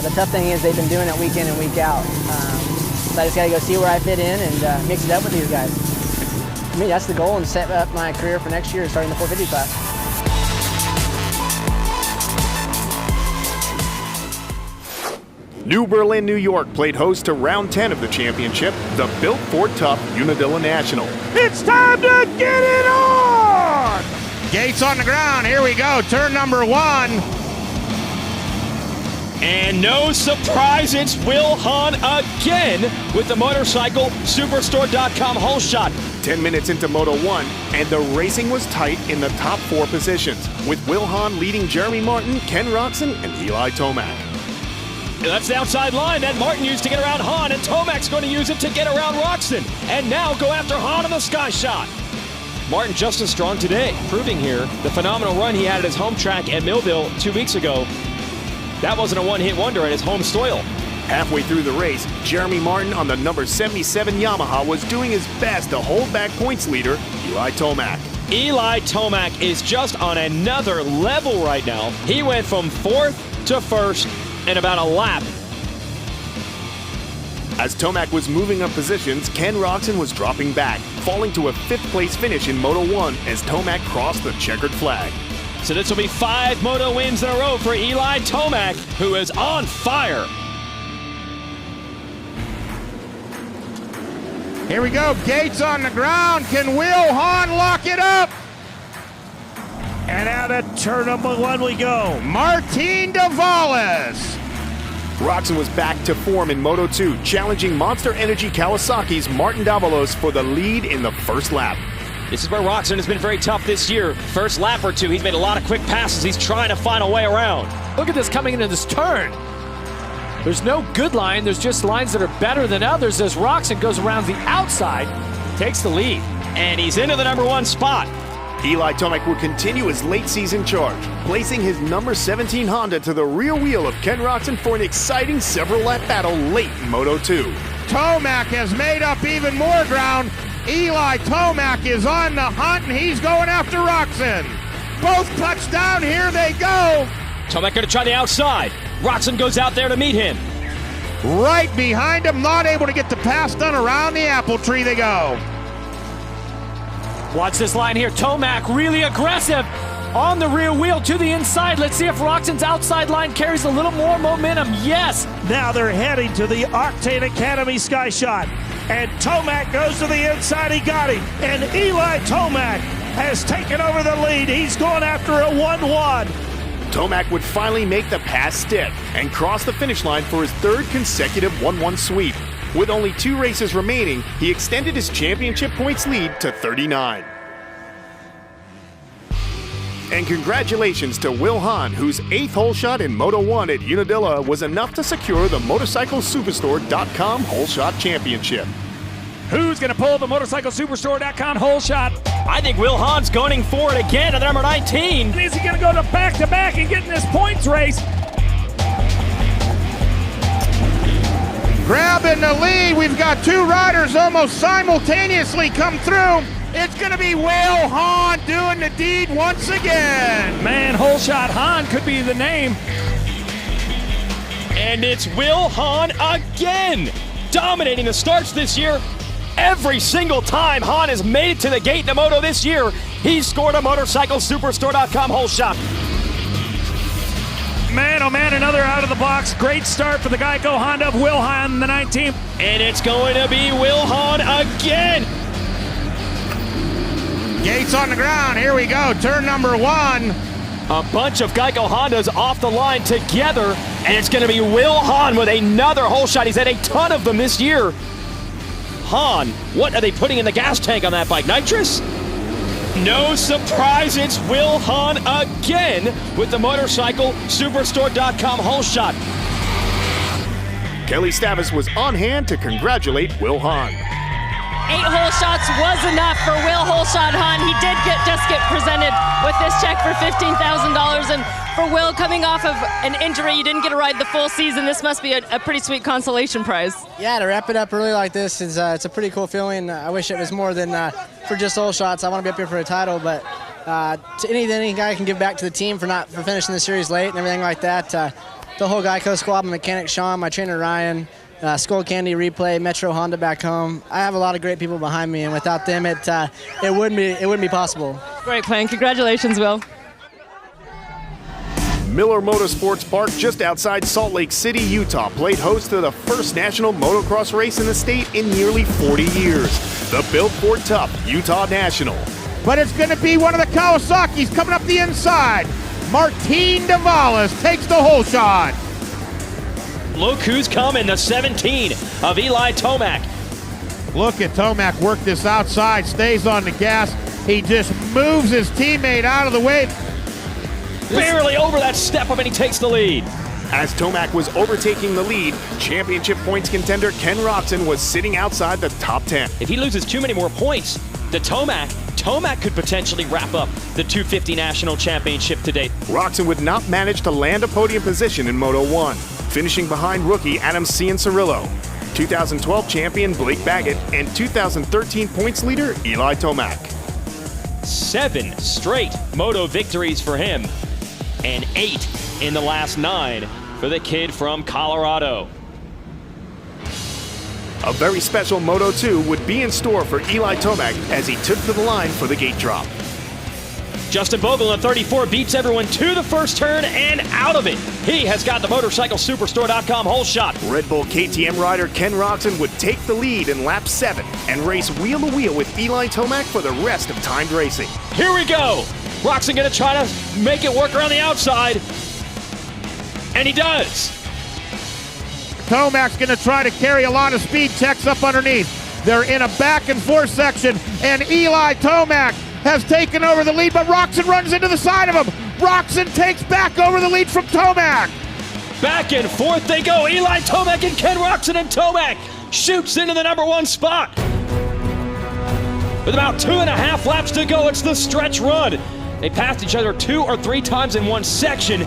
the tough thing is they've been doing it week in and week out. So I just got to go see where I fit in and mix it up with these guys. For me, that's the goal, and set up my career for next year, starting the 450 class. New Berlin, New York played host to round 10 of the championship, the Built Ford Tough Unadilla National. It's time to get it on! Gates on the ground. Here we go. Turn number 1. And no surprise, it's Will Hahn again with the Motorcycle Superstore.com hole shot. 10 minutes into Moto 1, and the racing was tight in the top 4 positions, with Will Hahn leading Jeremy Martin, Ken Roczen, and Eli Tomac. That's the outside line that Martin used to get around Hahn, and Tomac's going to use it to get around Roczen. And now go after Hahn on the sky shot. Martin just as strong today, proving here the phenomenal run he had at his home track at Millville 2 weeks ago. That wasn't a one-hit wonder at his home soil. Halfway through the race, Jeremy Martin on the number 77 Yamaha was doing his best to hold back points leader, Eli Tomac. Eli Tomac is just on another level right now. He went from 4th to 1st in about a lap. As Tomac was moving up positions, Ken Roczen was dropping back, falling to a 5th place finish in Moto 1 as Tomac crossed the checkered flag. So this will be 5 Moto wins in a row for Eli Tomac, who is on fire. Here we go. Gates on the ground. Can Will Hahn lock it up? And out of turn number 1 we go. Martin Davalis. Roczen was back to form in Moto 2, challenging Monster Energy Kawasaki's Martin Davalos for the lead in the first lap. This is where Roczen has been very tough this year. First lap or two, he's made a lot of quick passes. He's trying to find a way around. Look at this coming into this turn. There's no good line. There's just lines that are better than others as Roczen goes around the outside, takes the lead. And he's into the number 1 spot. Eli Tomac will continue his late season charge, placing his number 17 Honda to the rear wheel of Ken Roczen for an exciting several lap battle late in Moto 2. Tomac has made up even more ground. Eli Tomac is on the hunt, and he's going after Roczen. Both touchdown, here they go. Tomac going to try the outside. Roczen goes out there to meet him. Right behind him, not able to get the pass done. Around the apple tree they go. Watch this line here. Tomac really aggressive on the rear wheel to the inside. Let's see if Roczen's outside line carries a little more momentum. Yes. Now they're heading to the Octane Academy sky shot. And Tomac goes to the inside. He got him. And Eli Tomac has taken over the lead. He's going after a 1-1. Tomac would finally make the pass stick and cross the finish line for his 3rd consecutive 1-1 sweep. With only 2 races remaining, he extended his championship points lead to 39. And congratulations to Will Hahn, whose 8th hole shot in Moto 1 at Unadilla was enough to secure the MotorcycleSuperstore.com hole shot championship. Who's going to pull the MotorcycleSuperstore.com hole shot? I think Will Hahn's going for it again at number 19. Is he going to go to back-to-back and get in this points race? Grabbing the lead. We've got 2 riders almost simultaneously come through. It's going to be Will Hahn doing the deed once again. Man, hole shot Hahn could be the name. And it's Will Hahn again. dominating the starts this year. Every single time Hahn has made it to the gate in the moto this year, he's scored a MotorcycleSuperstore.com hole shot. Man, oh man, another out of the box. Great start for the Geico Honda of Will Hahn, the 19th. And it's going to be Will Hahn again. Gates on the ground. Here we go. Turn number 1. A bunch of Geico Hondas off the line together, and it's going to be Will Hahn with another hole shot. He's had a ton of them this year. Hahn, what are they putting in the gas tank on that bike? Nitrous? No surprise, it's Will Hahn again with the MotorcycleSuperstore.com hole shot. Kelly Stavis was on hand to congratulate Will Hahn. 8 hole shots was enough for Will Holshot Hahn. He did just get presented with this check for $15,000. And for Will, coming off of an injury, you didn't get to ride the full season. This must be a pretty sweet consolation prize. Yeah, to wrap it up early like this is it's a pretty cool feeling. I wish it was more than for just hole shots. I want to be up here for a title, but to any guy can give back to the team for finishing the series late and everything like that. The whole Geico squad, my mechanic Sean, my trainer Ryan, Skull Candy Replay, Metro Honda back home. I have a lot of great people behind me, and without them, it wouldn't be possible. Great plan. Congratulations, Will. Miller Motorsports Park just outside Salt Lake City, Utah played host to the first national motocross race in the state in nearly 40 years, the Built Ford Tough Utah National. But it's going to be one of the Kawasaki's coming up the inside. Martin Davalis takes the hole shot. Look who's coming, the 17 of Eli Tomac. Look at Tomac work this outside, stays on the gas. He just moves his teammate out of the way. Barely over that step up, and he takes the lead. As Tomac was overtaking the lead, championship points contender Ken Roczen was sitting outside the top 10. If he loses too many more points to Tomac could potentially wrap up the 250 National Championship today. Roczen would not manage to land a podium position in Moto 1, finishing behind rookie Adam Cianciarillo, 2012 champion Blake Baggett, and 2013 points leader Eli Tomac. 7 straight moto victories for him, and 8 in the last 9 for the kid from Colorado. A very special Moto 2 would be in store for Eli Tomac as he took to the line for the gate drop. Justin Bogle in 34 beats everyone to the first turn and out of it. He has got the MotorcycleSuperstore.com hole shot. Red Bull KTM rider Ken Roczen would take the lead in lap 7 and race wheel to wheel with Eli Tomac for the rest of timed racing. Here we go. Roczen going to try to make it work around the outside. And he does. Tomac's going to try to carry a lot of speed checks up underneath. They're in a back and forth section, and Eli Tomac has taken over the lead, but Roczen runs into the side of him. Roczen takes back over the lead from Tomac. Back and forth they go. Eli Tomac and Ken Roczen, and Tomac shoots into the number 1 spot. With about 2.5 laps to go, it's the stretch run. They passed each other 2 or 3 times in one section.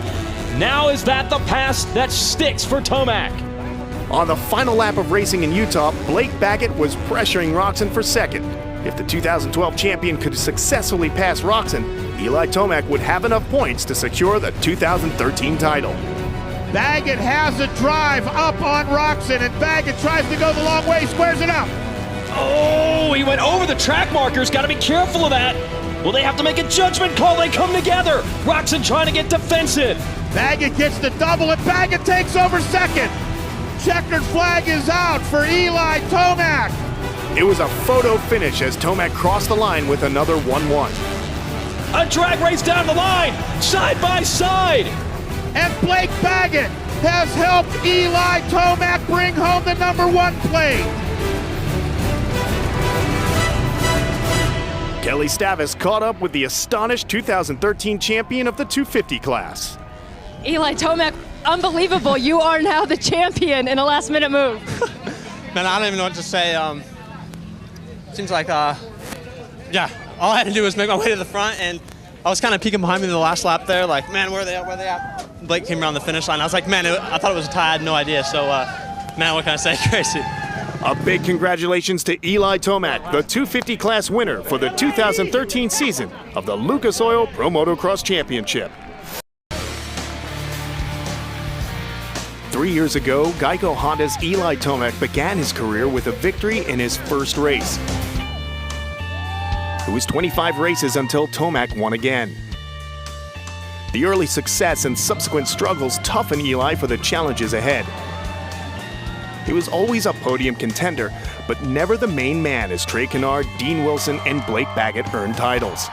Now is that the pass that sticks for Tomac? On the final lap of racing in Utah, Blake Baggett was pressuring Roczen for second. If the 2012 champion could successfully pass Roczen, Eli Tomac would have enough points to secure the 2013 title. Baggett has a drive up on Roczen, and Baggett tries to go the long way, squares it up. Oh, he went over the track markers. Got to be careful of that. Will they have to make a judgment call? They come together. Roczen trying to get defensive. Baggett gets the double, and Baggett takes over second. Checkered flag is out for Eli Tomac. It was a photo finish as Tomac crossed the line with another 1-1. A drag race down the line, side by side. And Blake Baggett has helped Eli Tomac bring home the number 1 plate. Kelly Stavis caught up with the astonished 2013 champion of the 250 class. Eli Tomac, unbelievable. You are now the champion in a last-minute move. Man, I don't even know what to say. Seems like, yeah, all I had to do was make my way to the front, and I was kind of peeking behind me in the last lap there, like, man, where are they at, where are they at? Blake came around the finish line. I was like, man, I thought it was a tie. I had no idea. So, man, what can I say? Crazy. A big congratulations to Eli Tomac, the 250 class winner for the 2013 season of the Lucas Oil Pro Motocross Championship. 3 years ago, Geico Honda's Eli Tomac began his career with a victory in his first race. It was 25 races until Tomac won again. The early success and subsequent struggles toughened Eli for the challenges ahead. He was always a podium contender, but never the main man as Trey Canard, Dean Wilson, and Blake Baggett earned titles.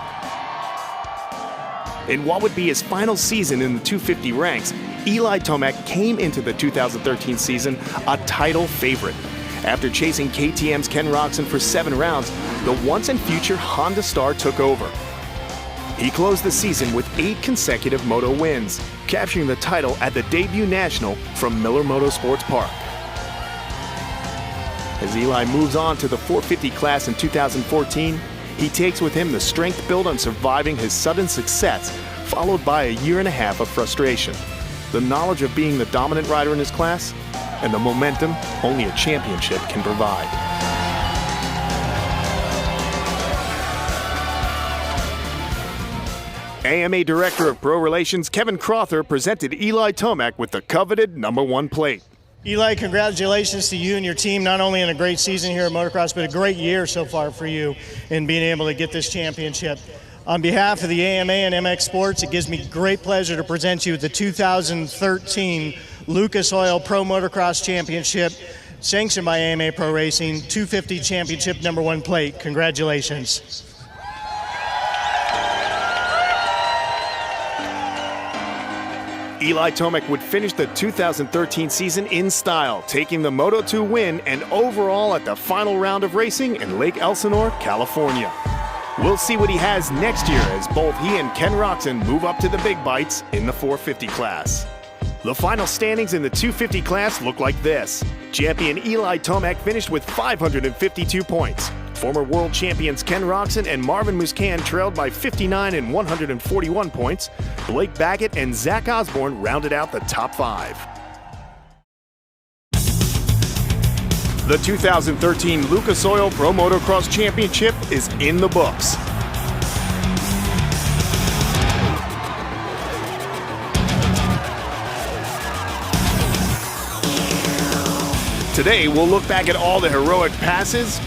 In what would be his final season in the 250 ranks, Eli Tomac came into the 2013 season a title favorite. After chasing KTM's Ken Roczen for 7 rounds, the once and future Honda star took over. He closed the season with 8 consecutive moto wins, capturing the title at the debut national from Miller Motorsports Park. As Eli moves on to the 450 class in 2014, he takes with him the strength built on surviving his sudden success, followed by a year and a half of frustration, the knowledge of being the dominant rider in his class, and the momentum only a championship can provide. AMA Director of Pro Relations Kevin Crother presented Eli Tomac with the coveted #1 plate. Eli, congratulations to you and your team, not only in a great season here at Motocross, but a great year so far for you in being able to get this championship. On behalf of the AMA and MX Sports, it gives me great pleasure to present you the 2013 Lucas Oil Pro Motocross Championship, sanctioned by AMA Pro Racing, 250 Championship #1 plate. Congratulations. Eli Tomac would finish the 2013 season in style, taking the Moto2 win and overall at the final round of racing in Lake Elsinore, California. We'll see what he has next year as both he and Ken Roczen move up to the big bites in the 450 class. The final standings in the 250 class look like this. Champion Eli Tomac finished with 552 points. Former world champions Ken Roczen and Marvin Musquin trailed by 59 and 141 points. Blake Baggett and Zach Osborne rounded out the top 5. The 2013 Lucas Oil Pro Motocross Championship is in the books. Today, we'll look back at all the heroic passes,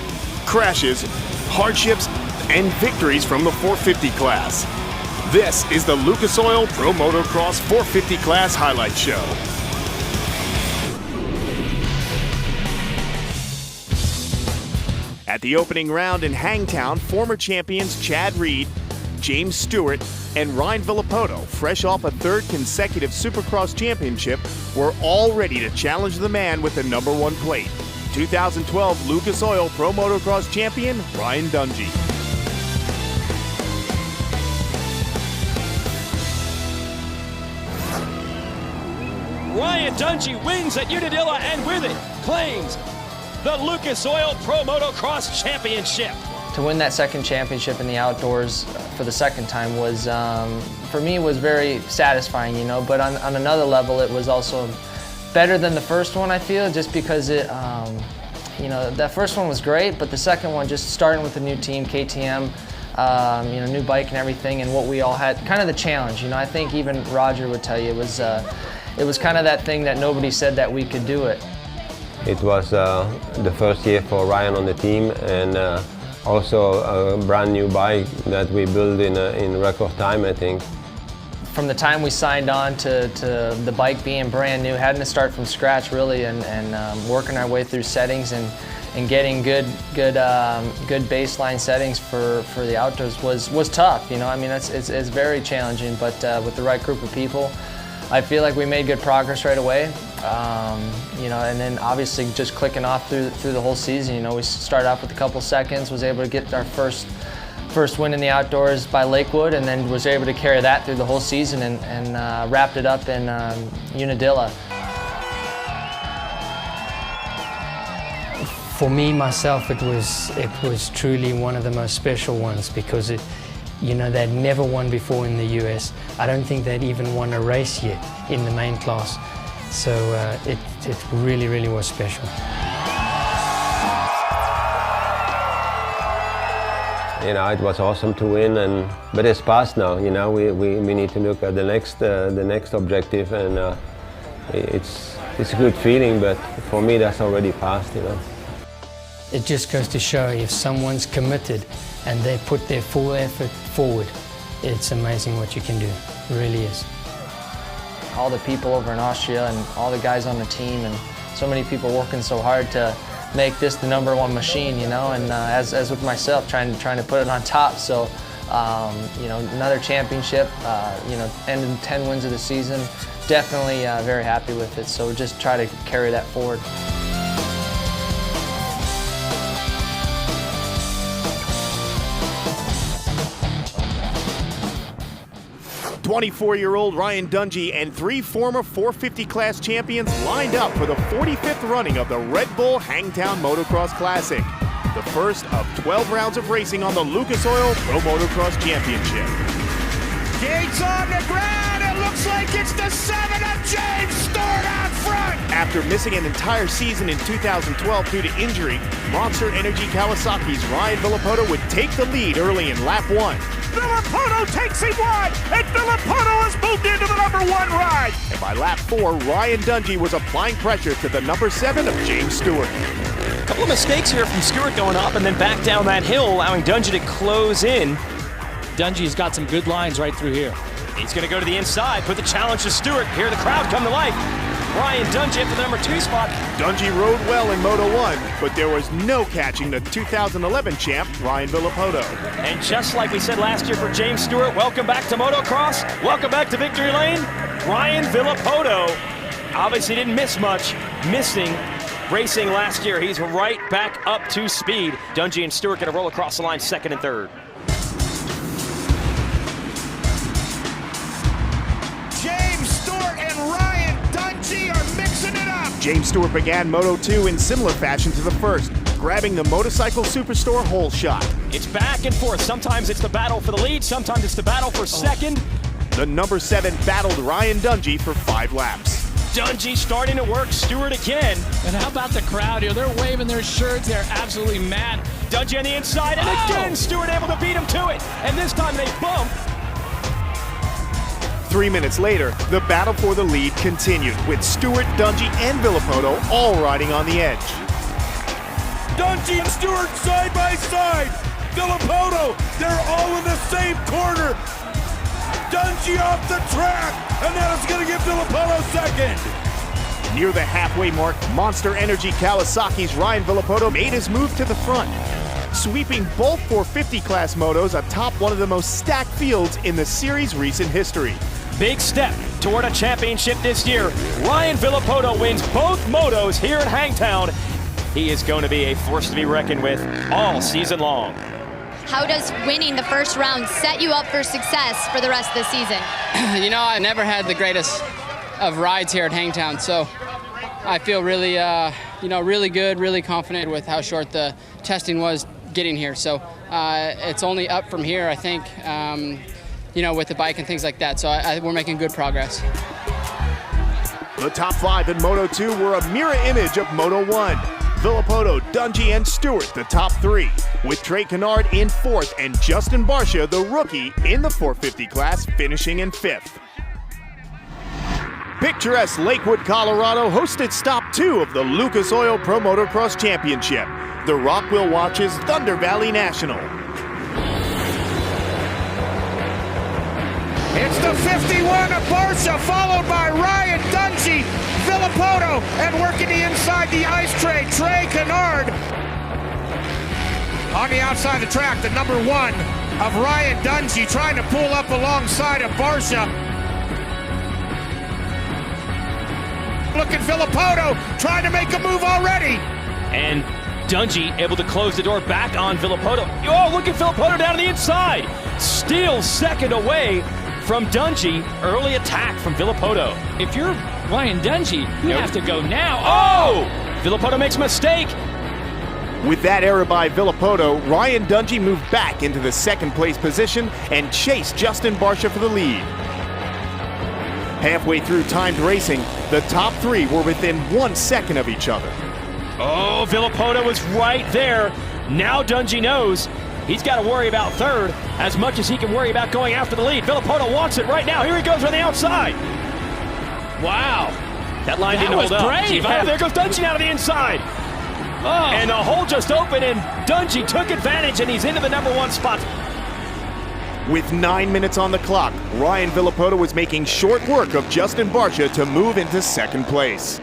crashes, hardships, and victories from the 450 class. This is the Lucas Oil Pro Motocross 450 class highlight show. At the opening round in Hangtown, former champions Chad Reed, James Stewart, and Ryan Villapoto, fresh off a 3rd consecutive Supercross championship, were all ready to challenge the man with the #1 plate. 2012 Lucas Oil Pro Motocross champion, Ryan Dungey. Ryan Dungey wins at Unadilla and with it claims the Lucas Oil Pro Motocross Championship. To win that 2nd championship in the outdoors for the 2nd time was, for me, was very satisfying, you know, but on another level, it was also better than the first one, I feel, just because it, you know, that first one was great, but the second one, just starting with a new team, KTM, you know, new bike and everything, and what we all had, kind of the challenge, you know, I think even Roger would tell you, it was kind of that thing that nobody said that we could do it. It was the first year for Ryan on the team, and also a brand new bike that we built in record time, I think. From the time we signed on to the bike being brand new, having to start from scratch really, and working our way through settings and getting good baseline settings for the outdoors was tough. You know, I mean, it's very challenging, but with the right group of people, I feel like we made good progress right away. You know, and then obviously just clicking off through the whole season. You know, we started off with a couple seconds, was able to get our first win in the outdoors by Lakewood, and then was able to carry that through the whole season and wrapped it up in Unadilla. For me, myself, it was truly one of the most special ones because you know, they'd never won before in the US. I don't think they'd even won a race yet in the main class. So it really, really was special. You know, it was awesome to win, but it's past now. You know, we need to look at the next objective, and it's it's a good feeling, but for me that's already past, you know. It just goes to show if someone's committed and they put their full effort forward, it's amazing what you can do. It really is. All the people over in Austria and all the guys on the team and so many people working so hard to make this the #1 machine, you know, and as with myself, trying to put it on top. So, you know, another championship, you know, ending 10 wins of the season, definitely very happy with it. So just try to carry that forward. 24-year-old Ryan Dungey and 3 former 450 class champions lined up for the 45th running of the Red Bull Hangtown Motocross Classic, the first of 12 rounds of racing on the Lucas Oil Pro Motocross Championship. Gates on the ground. It looks like it's the 7 of James Stewart out front. After missing an entire season in 2012 due to injury, Monster Energy Kawasaki's Ryan Villopoto would take the lead early in lap 1. Villopoto takes him wide, and Villopoto has moved into the #1 ride. And by lap 4, Ryan Dungey was applying pressure to the #7 of James Stewart. A couple of mistakes here from Stewart going up and then back down that hill, allowing Dungey to close in. Dungey's got some good lines right through here. He's going to go to the inside, put the challenge to Stewart. Here the crowd come to life. Ryan Dungey for the #2 spot. Dungey rode well in Moto 1, but there was no catching the 2011 champ, Ryan Villopoto. And just like we said last year for James Stewart, welcome back to Motocross. Welcome back to Victory Lane. Ryan Villopoto obviously didn't miss much, missing racing last year. He's right back up to speed. Dungey and Stewart going to roll across the line 2nd and 3rd. James Stewart began Moto 2 in similar fashion to the first, grabbing the motorcycle superstore hole shot. It's back and forth. Sometimes it's the battle for the lead, sometimes it's the battle for second. The #7 battled Ryan Dungey for 5 laps. Dungey starting to work Stewart again. And how about the crowd here? They're waving their shirts. They're absolutely mad. Dungey on the inside, and again Stewart able to beat him to it. And this time they bump. 3 minutes later, the battle for the lead continued, with Stewart, Dungey, and Villopoto all riding on the edge. Dungey and Stewart side by side. Villopoto, they're all in the same corner. Dungey off the track, and that is going to give Villopoto second. Near the halfway mark, Monster Energy Kawasaki's Ryan Villopoto made his move to the front, sweeping both 450 class motos atop one of the most stacked fields in the series' recent history. Big step toward a championship this year. Ryan Villopoto wins both motos here at Hangtown. He is going to be a force to be reckoned with all season long. How does winning the first round set you up for success for the rest of the season? You know, I never had the greatest of rides here at Hangtown, so I feel really, you know, really good, really confident with how short the testing was getting here. So it's only up from here, I think, you know, with the bike and things like that. So we're making good progress. The top 5 in Moto 2 were a mirror image of Moto 1. Villopoto, Dungey, and Stewart, the top 3, with Trey Kennard in 4th and Justin Barcia, the rookie, in the 450 class, finishing in 5th. Picturesque Lakewood, Colorado hosted stop 2 of the Lucas Oil Pro Motocross Championship, the Rockwell Watch's Thunder Valley National. It's the 51 of Barcia, followed by Ryan Dungey, Villopoto, and working the inside the ice tray, Trey Kennard. On the outside of the track, the #1 of Ryan Dungey trying to pull up alongside of Barcia. Look at Villopoto trying to make a move already. And Dungey able to close the door back on Villopoto. Oh, look at Villopoto down on the inside. Still second away from Dungey. Early attack from Villopoto. If you're Ryan Dungey, you have to go now. Oh! Villopoto makes a mistake. With that error by Villopoto, Ryan Dungey moved back into the 2nd place position and chased Justin Barcia for the lead. Halfway through timed racing, the top 3 were within 1 second of each other. Oh, Villopoto was right there. Now Dungey knows he's got to worry about 3rd as much as he can worry about going after the lead. Villopoto wants it right now. Here he goes on the outside. Wow. That line didn't hold up. brave. Oh, there goes Dungey out of the inside. Oh. And the hole just opened, and Dungey took advantage, and he's into the number 1 spot. With 9 minutes on the clock, Ryan Villopoto was making short work of Justin Barcia to move into second place.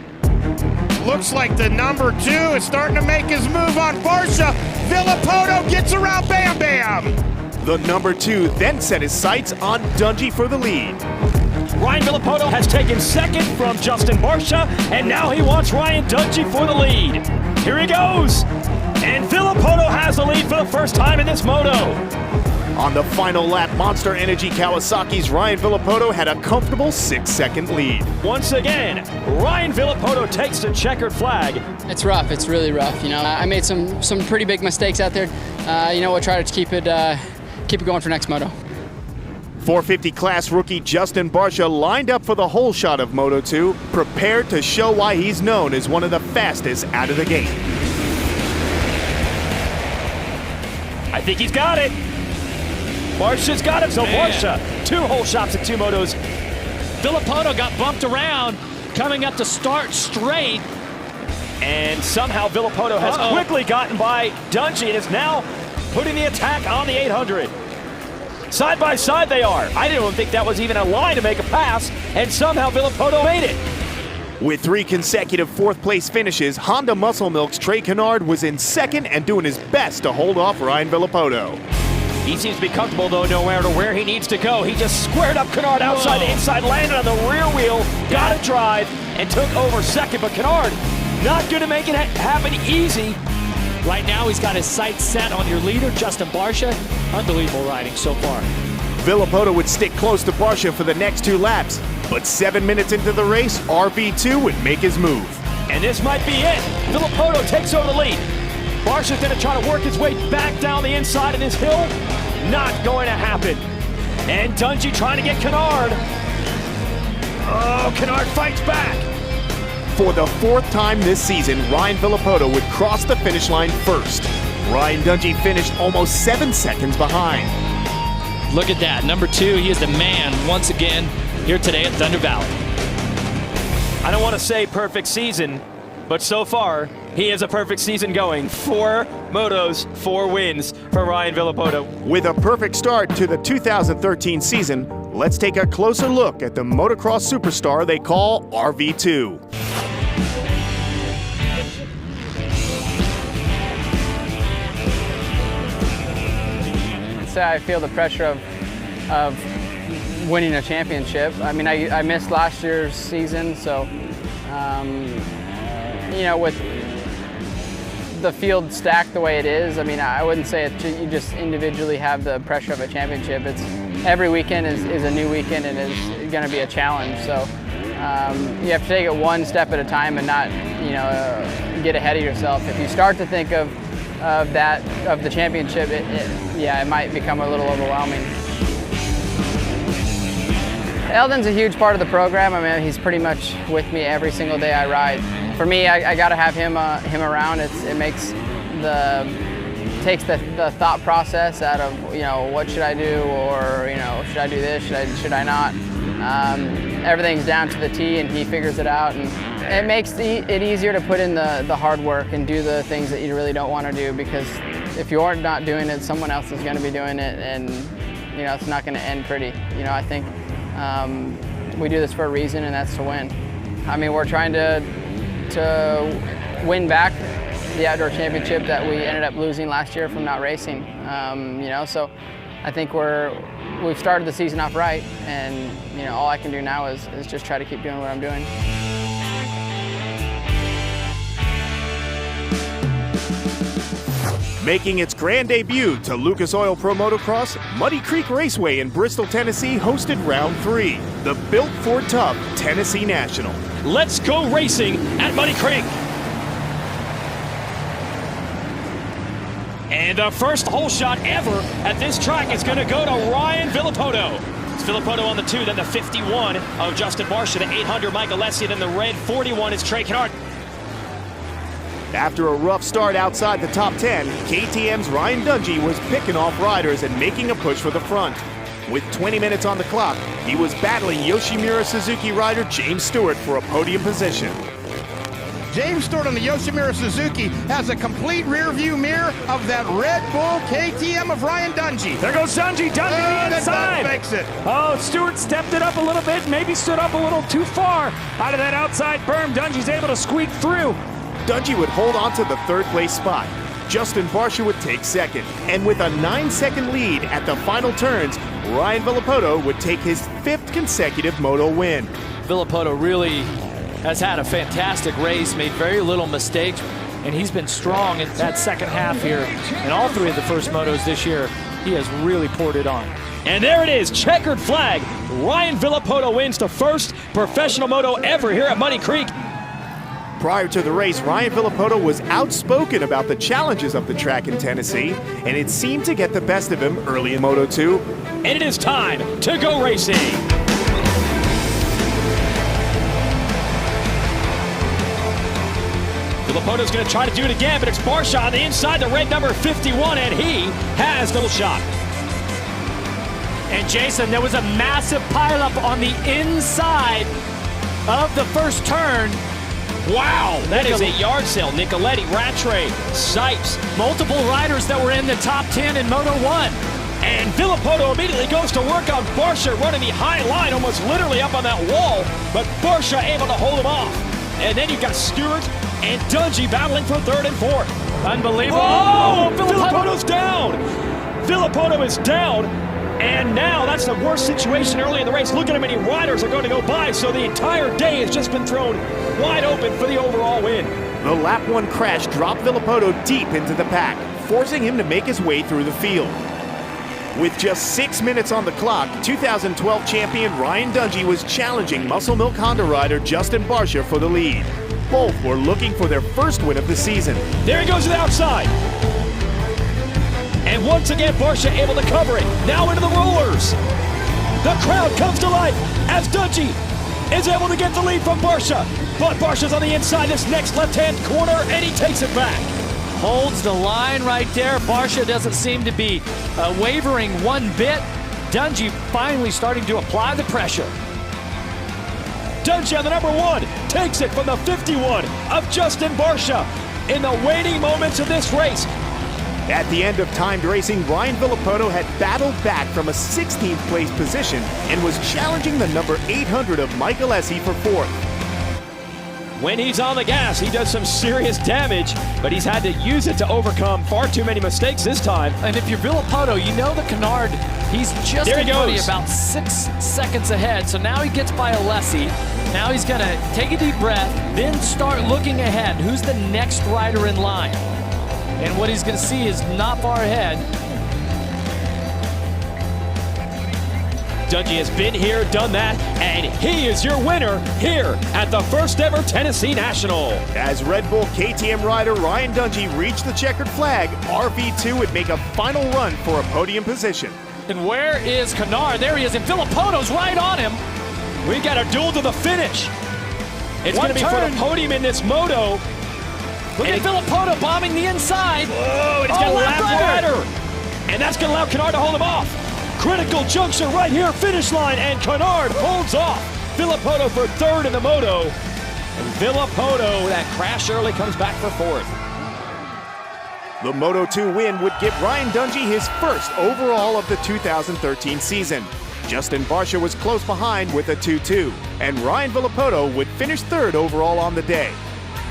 Looks like the number 2 is starting to make his move on Barcia. Villopoto gets around Bam Bam. The number 2 then set his sights on Dungey for the lead. Ryan Villopoto has taken second from Justin Barcia, and now he wants Ryan Dungey for the lead. Here he goes, and Villopoto has the lead for the first time in this moto. On the final lap, Monster Energy Kawasaki's Ryan Villopoto had a comfortable 6-second lead. Once again, Ryan Villopoto takes the checkered flag. It's rough. It's really rough. You know, I made some pretty big mistakes out there. You know, we'll try to keep it going for next moto. 450 class rookie Justin Barcia lined up for the whole shot of Moto 2, prepared to show why he's known as one of the fastest out of the gate. I think he's got it. Barcia's got it, so Barcia, 2 whole shots at 2 motos. Villopoto got bumped around, coming up to start straight. And somehow Villopoto has quickly gotten by Dungey and is now putting the attack on the 800. Side by side they are. I didn't think that was even a line to make a pass, and somehow Villopoto made it. With 3 consecutive 4th place finishes, Honda Muscle Milk's Trey Kennard was in second and doing his best to hold off Ryan Villopoto. He seems to be comfortable, though, no matter where he needs to go. He just squared up Kennard outside the inside, landed on the rear wheel, got a drive, and took over second. But Kennard, not going to make it happen easy. Right now, he's got his sights set on your leader, Justin Barcia. Unbelievable riding so far. Villopoto would stick close to Barcia for the next 2 laps, but 7 minutes into the race, RV2 would make his move. And this might be it. Villopoto takes over the lead. Barcia's going to try to work his way back down the inside of this hill. Not going to happen. And Dungey trying to get Kennard. Oh, Kennard fights back. For the 4th time this season, Ryan Villopoto would cross the finish line first. Ryan Dungey finished almost 7 seconds behind. Look at that. Number 2, he is the man once again here today at Thunder Valley. I don't want to say perfect season, but so far, he has a perfect season going. 4 motos, 4 wins for Ryan Villopoto. With a perfect start to the 2013 season, let's take a closer look at the motocross superstar they call RV2. I feel the pressure of winning a championship. I mean, I missed last year's season, so you know, with the field stacked the way it is, I mean, I wouldn't say you just individually have the pressure of a championship. It's every weekend is a new weekend and is going to be a challenge. So you have to take it one step at a time and not, you know, get ahead of yourself. If you start to think of the championship, it might become a little overwhelming. Eldon's a huge part of the program. I mean, he's pretty much with me every single day I ride. For me, I got to have him around. It takes the thought process out of, you know, what should I do, or, you know, should I do this, should I not. Everything's down to the T, and he figures it out, and it makes it easier to put in the hard work and do the things that you really don't want to do, because if you are not doing it, someone else is going to be doing it, and, you know, it's not going to end pretty. You know, I think we do this for a reason, and that's to win. I mean, we're trying to win back the outdoor championship that we ended up losing last year from not racing. You know, so I think we've started the season off right, and, you know, all I can do now is just try to keep doing what I'm doing. Making its grand debut to Lucas Oil Pro Motocross, Muddy Creek Raceway in Bristol, Tennessee hosted Round 3, the Built for Tough Tennessee National. Let's go racing at Muddy Creek. And the first hole shot ever at this track is going to go to Ryan Villopoto. It's Villopoto on the 2, then the 51 of Justin Barcia, the 800 Mike Alessi, then the red 41 is Trey Kennard. After a rough start outside the top 10, KTM's Ryan Dungey was picking off riders and making a push for the front. With 20 minutes on the clock, he was battling Yoshimura Suzuki rider James Stewart for a podium position. James Stewart on the Yoshimura Suzuki has a complete rear view mirror of that Red Bull KTM of Ryan Dungey. There goes Dungey, the inside. That makes it. Oh, Stewart stepped it up a little bit, maybe stood up a little too far out of that outside berm. Dungey's able to squeak through. Dungey would hold on to the third place spot. Justin Barcia would take second. And with a 9-second lead at the final turns, Ryan Villopoto would take his 5th consecutive moto win. Villopoto really has had a fantastic race, made very little mistakes, and he's been strong in that second half here. In all 3 of the first motos this year, he has really poured it on. And there it is, checkered flag. Ryan Villopoto wins the first professional moto ever here at Muddy Creek. Prior to the race, Ryan Villopoto was outspoken about the challenges of the track in Tennessee, and it seemed to get the best of him early in Moto 2. And it is time to go racing. Villopoto's going to try to do it again, but it's Barcia on the inside, the red number 51, and he has the shot. And Jason, there was a massive pileup on the inside of the first turn. Wow, that is a yard sale. Nicoletti, Rattray, Sipes. Multiple riders that were in the top 10 in Moto 1. And Villopoto immediately goes to work on Barcia, running the high line, almost literally up on that wall, but Barcia able to hold him off. And then you've got Stewart and Dungey battling for 3rd and 4th. Unbelievable. Oh, Villopoto's down. Villopoto is down. And now that's the worst situation early in the race. Look at how many riders are going to go by. So the entire day has just been thrown wide open for the overall win. The lap 1 crash dropped Villopoto deep into the pack, forcing him to make his way through the field. With just 6 minutes on the clock, 2012 champion Ryan Dungey was challenging Muscle Milk Honda rider Justin Barcia for the lead. Both were looking for their first win of the season. There he goes to the outside. And once again, Barcia able to cover it. Now into the rollers. The crowd comes to life as Dungey is able to get the lead from Barcia. But Barcia's on the inside, this next left-hand corner, and he takes it back. Holds the line right there. Barcia doesn't seem to be wavering one bit. Dungey finally starting to apply the pressure. Dungey on the number 1 takes it from the 51 of Justin Barcia in the waning moments of this race. At the end of timed racing, Ryan Villopoto had battled back from a 16th place position and was challenging the number 800 of Mike Alessi for 4th. When he's on the gas, he does some serious damage, but he's had to use it to overcome far too many mistakes this time. And if you're Villopoto, you know the Canard, he's just about 6 seconds ahead. So now he gets by Alessi. Now he's going to take a deep breath, then start looking ahead. Who's the next rider in line? And what he's going to see is not far ahead. Dungey has been here, done that, and he is your winner here at the first ever Tennessee National. As Red Bull KTM rider Ryan Dungey reached the checkered flag, RV2 would make a final run for a podium position. And where is Canard? There he is, and Villopoto's right on him. We got a duel to the finish. It's going to be for the podium in this moto. Look at Villopoto bombing the inside. Whoa, and he's got a lap rider. And that's going to allow Canard to hold him off. Critical junction right here, finish line, and Canard holds off. Villopoto for 3rd in the moto. And Villopoto, that crash early, comes back for 4th. The Moto 2 win would give Ryan Dungey his first overall of the 2013 season. Justin Barcia was close behind with a 2-2, and Ryan Villopoto would finish 3rd overall on the day.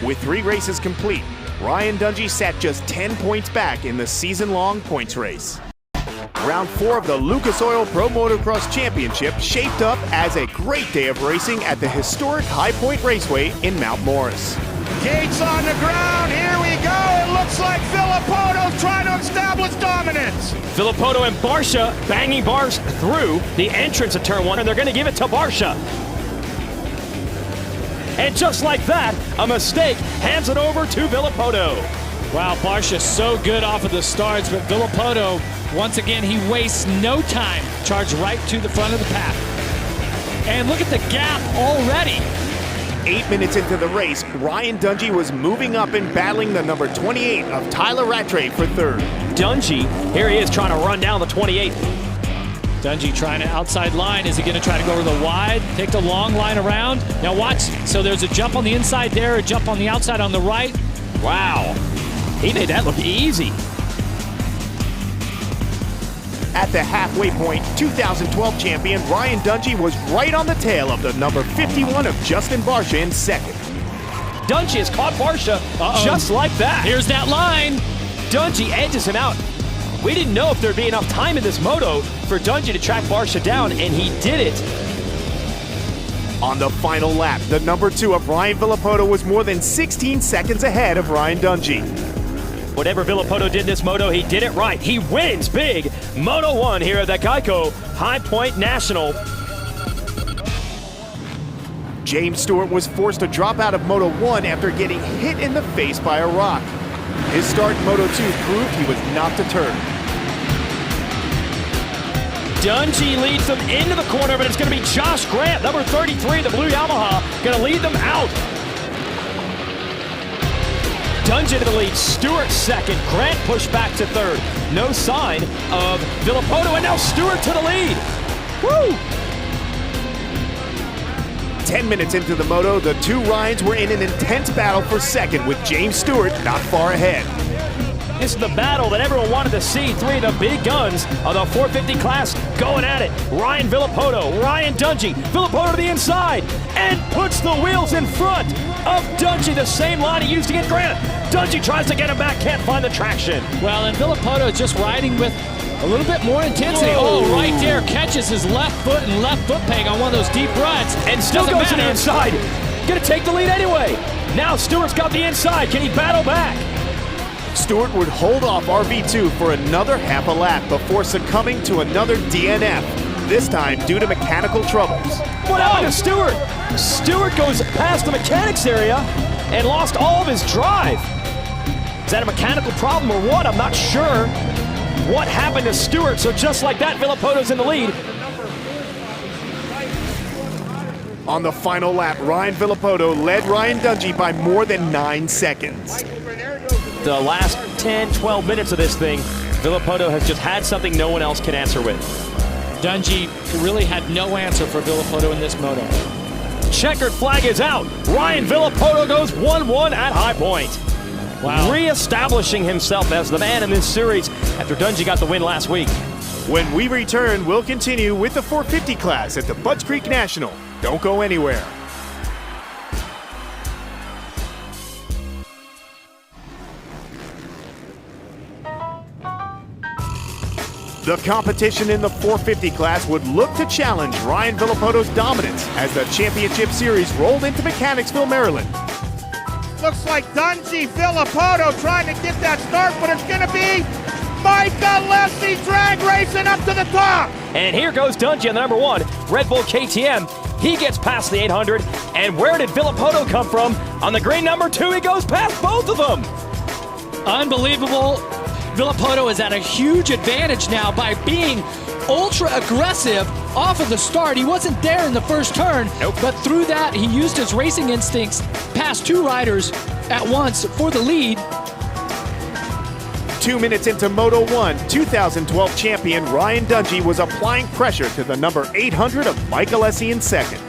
With 3 races complete, Ryan Dungey sat just 10 points back in the season-long points race. Round 4 of the Lucas Oil Pro Motocross Championship shaped up as a great day of racing at the historic High Point Raceway in Mount Morris. Gates on the ground, here we go. It looks like Villopoto's trying to establish dominance. Villopoto and Barcia banging bars through the entrance of turn 1, and they're going to give it to Barcia. And just like that, a mistake hands it over to Villopoto. Wow, Barcia so good off of the starts, but Villopoto, once again, he wastes no time. Charge right to the front of the pack. And look at the gap already. 8 minutes into the race, Ryan Dungey was moving up and battling the number 28 of Tyler Rattray for 3rd. Dungey, here he is trying to run down the 28. Dungey trying to outside line. Is he going to try to go over the wide, take the long line around? Now watch. So there's a jump on the inside there, a jump on the outside on the right. Wow. He made that look easy. At the halfway point, 2012 champion Ryan Dungey was right on the tail of the number 51 of Justin Barcia in second. Dungey has caught Barcia just like that. Here's that line. Dungey edges him out. We didn't know if there'd be enough time in this moto for Dungey to track Barcia down, and he did it. On the final lap, the number 2 of Ryan Villopoto was more than 16 seconds ahead of Ryan Dungey. Whatever Villopoto did in this moto, he did it right. He wins big. Moto 1 here at the Geico High Point National. James Stewart was forced to drop out of Moto 1 after getting hit in the face by a rock. His start in Moto 2 proved he was not deterred. Dungey leads them into the corner, but it's going to be Josh Grant, number 33, the blue Yamaha, going to lead them out. Dungey to the lead, Stewart second, Grant pushed back to third. No sign of Villopoto, and now Stewart to the lead. Woo! 10 minutes into the moto, the two Ryans were in an intense battle for second, with James Stewart not far ahead. This is the battle that everyone wanted to see. Three of the big guns of the 450 class going at it. Ryan Villopoto, Ryan Dungey, Villopoto to the inside, and puts the wheels in front of Dungey, the same line he used to get Grant. Dungey tries to get him back, can't find the traction. Well, and Villopoto just riding with a little bit more intensity. Whoa. Oh, right there, catches his left foot and left foot peg on one of those deep ruts. And still goes to the inside. Gonna take the lead anyway. Now Stewart's got the inside. Can he battle back? Stewart would hold off RV2 for another half a lap before succumbing to another DNF, this time due to mechanical troubles. What happened to Stewart? Stewart goes past the mechanics area and lost all of his drive. Is that a mechanical problem or what? I'm not sure what happened to Stewart. So just like that, Villopoto's in the lead. On the final lap, Ryan Villopoto led Ryan Dungey by more than 9 seconds. The last 10, 12 minutes of this thing, Villopoto has just had something no one else can answer with. Dungey really had no answer for Villopoto in this moto. Checkered flag is out. Ryan Villopoto goes 1-1 at High Point. Wow. Re-establishing himself as the man in this series after Dungey got the win last week. When we return, we'll continue with the 450 class at the Budds Creek National. Don't go anywhere. The competition in the 450 class would look to challenge Ryan Villopoto's dominance as the championship series rolled into Mechanicsville, Maryland. Looks like Dungey Villopoto trying to get that start, but it's going to be Micah Lessie drag racing up to the top. And here goes Dungey on the number 1, Red Bull KTM. He gets past the 800. And where did Villopoto come from? On the green number 2, he goes past both of them. Unbelievable. Villopoto is at a huge advantage now by being ultra aggressive off of the start. He wasn't there in the first turn, but through that, he used his racing instincts past 2 riders at once for the lead. 2 minutes into Moto 1, 2012 champion Ryan Dungey was applying pressure to the number 800 of Mike Alessi in second.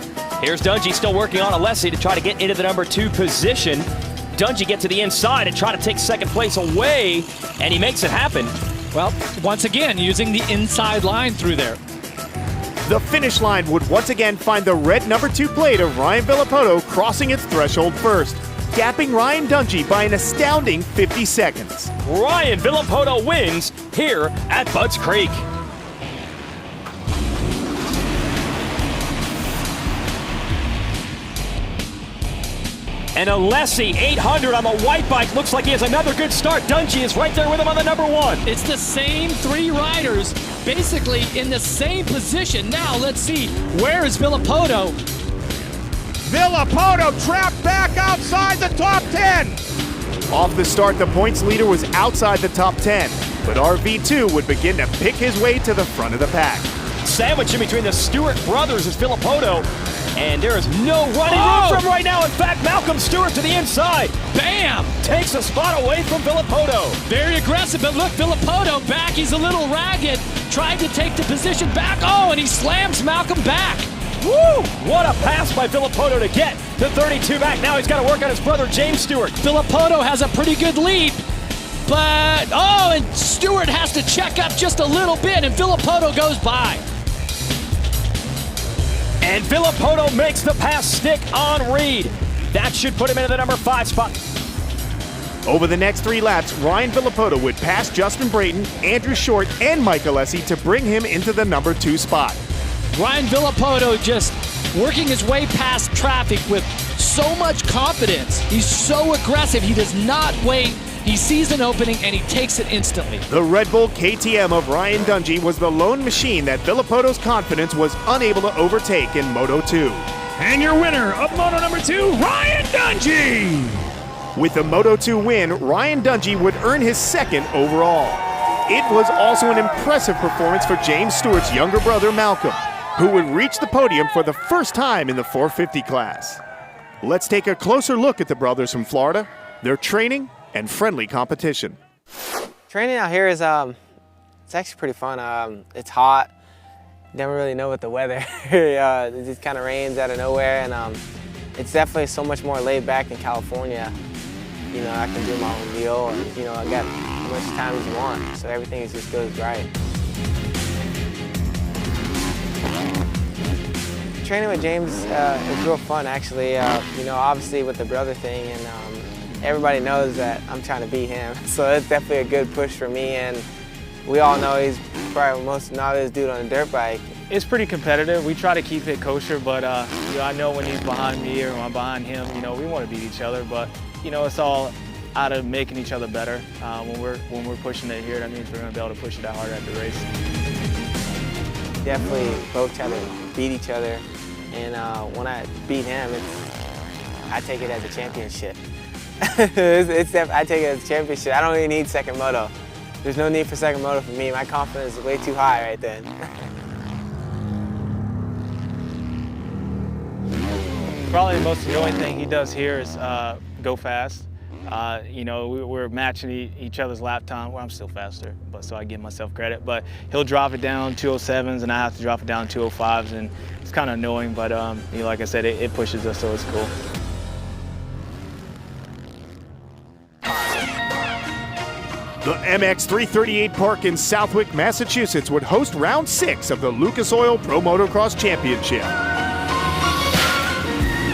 Here's Dungey still working on Alessi to try to get into the number 2 position. Dungey get to the inside and try to take second place away, and he makes it happen. Well, once again, using the inside line through there. The finish line would once again find the red number 2 plate of Ryan Villopoto crossing its threshold first, gapping Ryan Dungey by an astounding 50 seconds. Ryan Villopoto wins here at Budds Creek. And Alessi, 800 on the white bike. Looks like he has another good start. Dungey is right there with him on the number 1. It's the same 3 riders, basically in the same position. Now let's see, where is Villopoto? Villopoto trapped back outside the top 10. Off the start, the points leader was outside the top 10, but RV2 would begin to pick his way to the front of the pack. Sandwich in between the Stewart brothers is Filippoto. And there is no running room for him right now. In fact, Malcolm Stewart to the inside. Bam! Takes a spot away from Filippoto. Very aggressive, but look, Filippoto back. He's a little ragged. Tried to take the position back. Oh, and he slams Malcolm back. Woo! What a pass by Filippoto to get the 32 back. Now he's got to work on his brother, James Stewart. Filippoto has a pretty good lead. But, oh, and Stewart has to check up just a little bit, and Filippoto goes by. And Filippoto makes the pass stick on Reed. That should put him into the number 5 spot. Over the next 3 laps, Ryan Filippoto would pass Justin Brayton, Andrew Short, and Mike Alessi to bring him into the number 2 spot. Ryan Filippoto just working his way past traffic with so much confidence. He's so aggressive. He does not wait. He sees an opening and he takes it instantly. The Red Bull KTM of Ryan Dungey was the lone machine that Filippoto's confidence was unable to overtake in Moto 2. And your winner of Moto number 2, Ryan Dungey. With the Moto 2 win, Ryan Dungey would earn his 2nd overall. It was also an impressive performance for James Stewart's younger brother, Malcolm, who would reach the podium for the first time in the 450 class. Let's take a closer look at the brothers from Florida, their training, and friendly competition. Training out here is it's actually pretty fun. It's hot. Never really know what the weather. It just kind of rains out of nowhere, and it's definitely so much more laid back than California. You know, I can do my own deal, and you know, I got as much time as you want, so everything just goes right. Training with James is real fun, actually. You know, obviously with the brother thing, and everybody knows that I'm trying to beat him, so it's definitely a good push for me, and we all know he's probably the most novice dude on a dirt bike. It's pretty competitive. We try to keep it kosher, but you know, I know when he's behind me or when I'm behind him, you know, we want to beat each other, but you know, it's all out of making each other better. When we're pushing it here, that means we're going to be able to push it out harder at the race. Definitely both try to beat each other, and when I beat him, I take it as a championship. I take it as a championship. I don't really need second moto. There's no need for second moto for me. My confidence is way too high right then. Probably the most annoying thing he does here is go fast. You know, we're matching each other's lap time. Well, I'm still faster, but so I give myself credit. But he'll drop it down 207s, and I have to drop it down 205s, and it's kind of annoying. But you know, like I said, it pushes us, so it's cool. The MX 338 Park in Southwick, Massachusetts would host round 6 of the Lucas Oil Pro Motocross Championship.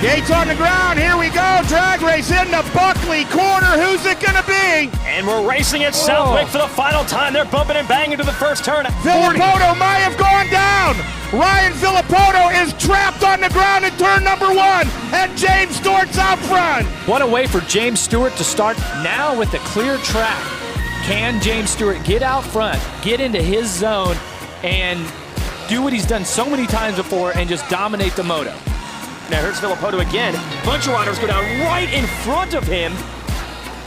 Gates on the ground, here we go, drag race into Buckley corner, who's it gonna be? And we're racing at Southwick for the final time. They're bumping and banging to the first turn. Filippoto might have gone down. Ryan Filippoto is trapped on the ground in turn number 1, and James Stewart's out front. What a way for James Stewart to start now with a clear track. Can James Stewart get out front, get into his zone, and do what he's done so many times before and just dominate the moto? Now here's Filippoto again. Bunch of riders go down right in front of him,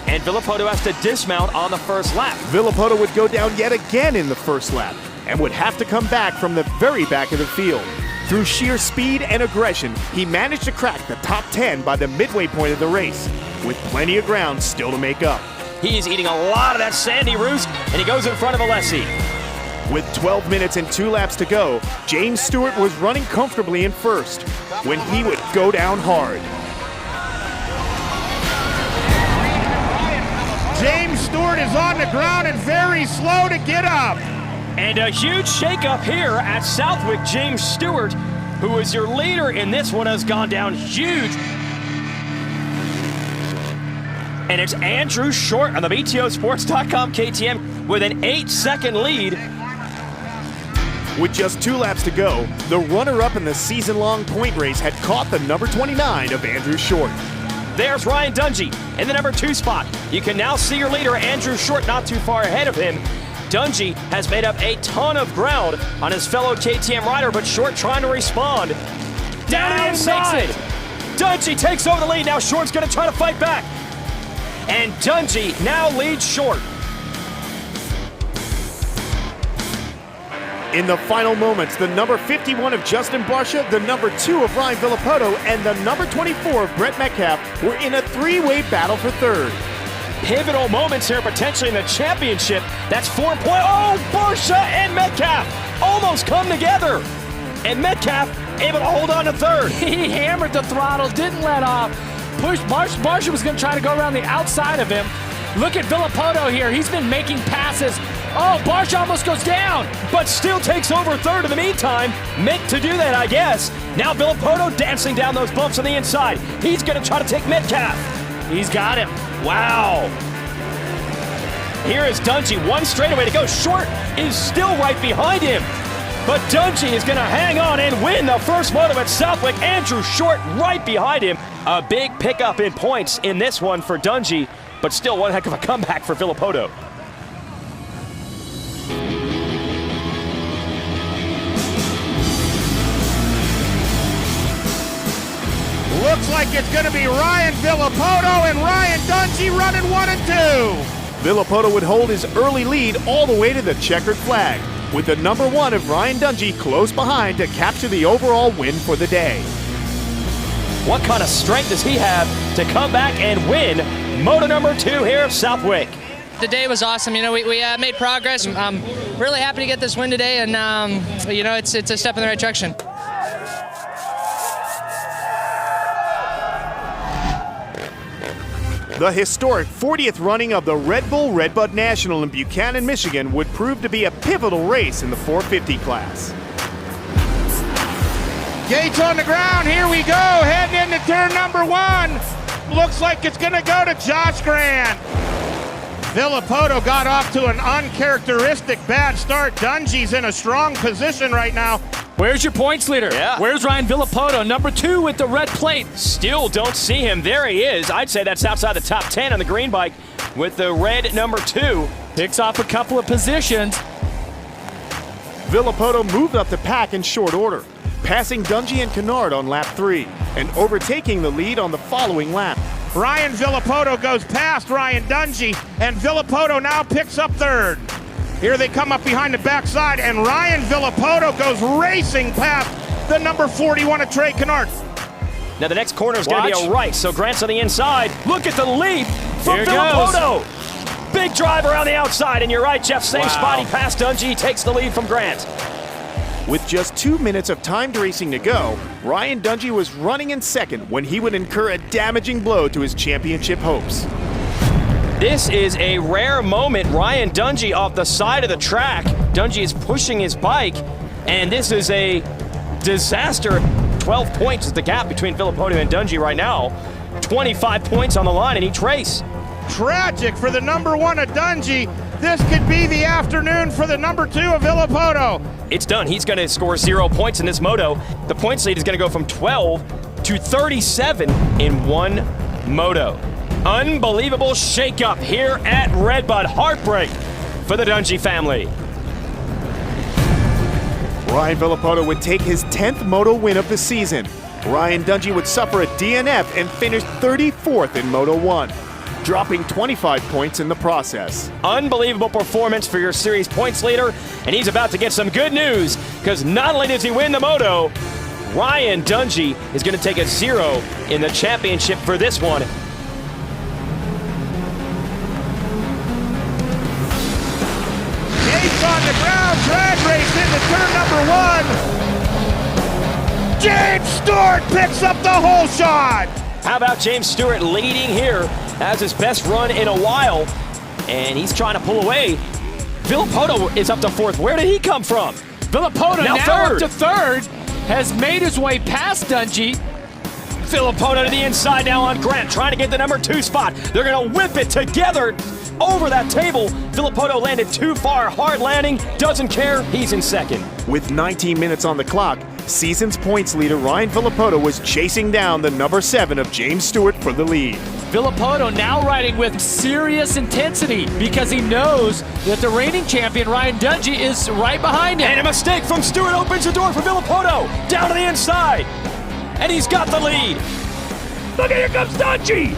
and Filippoto has to dismount on the first lap. Filippoto would go down yet again in the first lap and would have to come back from the very back of the field. Through sheer speed and aggression, he managed to crack the top 10 by the midway point of the race, with plenty of ground still to make up. He's eating a lot of that sandy roost, and he goes in front of Alessi. With 12 minutes and 2 laps to go, James Stewart was running comfortably in first when he would go down hard. James Stewart is on the ground and very slow to get up. And a huge shakeup here at Southwick. James Stewart, who is your leader in this one, has gone down huge. And it's Andrew Short on the BTOsports.com KTM with an 8-second lead. With just 2 laps to go, the runner-up in the season-long point race had caught the number 29 of Andrew Short. There's Ryan Dungey in the number 2 spot. You can now see your leader, Andrew Short, not too far ahead of him. Dungey has made up a ton of ground on his fellow KTM rider, but Short trying to respond. Down inside. Dungey takes over the lead. Now Short's going to try to fight back. And Dungey now leads Short. In the final moments, the number 51 of Justin Barcia, the number 2 of Ryan Villapoto, and the number 24 of Brett Metcalf were in a three-way battle for third. Pivotal moments here potentially in the championship. That's 4 points. Oh, Barcia and Metcalf almost come together. And Metcalf able to hold on to third. He hammered the throttle, didn't let off. Pushed. Barcia was going to try to go around the outside of him. Look at Villapoto here. He's been making passes. Oh, Barcia almost goes down. But still takes over third in the meantime. Meant to do that, I guess. Now Villapoto dancing down those bumps on the inside. He's going to try to take Metcalf. He's got him. Wow. Here is Dungey, one straightaway to go. Short is still right behind him. But Dungey is going to hang on and win the first moto at Southwick. Andrew Short right behind him. A big pickup in points in this one for Dungey, but still one heck of a comeback for Villapoto. Looks like it's going to be Ryan Villapoto and Ryan Dungey running 1 and 2. Villapoto would hold his early lead all the way to the checkered flag, with the number 1 of Ryan Dungey close behind to capture the overall win for the day. What kind of strength does he have to come back and win moto number 2 here at Southwick? The day was awesome. You know, we made progress. I'm really happy to get this win today, and you know, it's a step in the right direction. The historic 40th running of the Red Bull Redbud National in Buchanan, Michigan would prove to be a pivotal race in the 450 class. Gates on the ground, here we go, heading into turn number 1. Looks like it's gonna go to Josh Grant. Villapoto got off to an uncharacteristic bad start. Dungey's in a strong position right now. Where's your points leader? Yeah. Where's Ryan Villapoto, number 2 with the red plate? Still don't see him. There he is. I'd say that's outside the top 10 on the green bike with the red number 2. Picks off a couple of positions. Villapoto moved up the pack in short order, passing Dungey and Kennard on lap 3 and overtaking the lead on the following lap. Ryan Villapoto goes past Ryan Dungey, and Villapoto now picks up third. Here they come up behind the backside, and Ryan Villapoto goes racing past the number 41 of Trey Kennard. Now the next corner is going to be a right, so Grant's on the inside. Look at the lead from Villapoto. Big drive around the outside, and you're right, Jeff, same spot he passed Dungey, takes the lead from Grant. With just 2 minutes of timed racing to go, Ryan Dungey was running in second when he would incur a damaging blow to his championship hopes. This is a rare moment. Ryan Dungey off the side of the track. Dungey is pushing his bike, and this is a disaster. 12 points is the gap between Villapoto and Dungey right now. 25 points on the line in each race. Tragic for the number 1 of Dungey. This could be the afternoon for the number 2 of Villapoto. It's done. He's going to score 0 points in this moto. The points lead is going to go from 12 to 37 in one moto. Unbelievable shakeup here at Redbud. Heartbreak for the Dungey family. Ryan Villapoto would take his 10th moto win of the season. Ryan Dungey would suffer a DNF and finish 34th in Moto 1, dropping 25 points in the process. Unbelievable performance for your series points leader, and he's about to get some good news, because not only does he win the moto, Ryan Dungey is going to take a 0 in the championship for this one. Gates on the ground, drag race into turn number 1. James Stewart picks up the whole shot. How about James Stewart leading here? Has his best run in a while, and he's trying to pull away. Villapoto is up to 4th. Where did he come from? Villapoto now up to 3rd, has made his way past Dungey. Villapoto to the inside now on Grant, trying to get the number 2 spot. They're going to whip it together over that table. Villapoto landed too far, hard landing, doesn't care, he's in 2nd. With 19 minutes on the clock, season's points leader Ryan Villapoto was chasing down the number 7 of James Stewart for the lead. Villapoto now riding with serious intensity because he knows that the reigning champion Ryan Dungey is right behind him. And a mistake from Stewart opens the door for Villapoto, down to the inside, and he's got the lead. Look, here comes Dungey.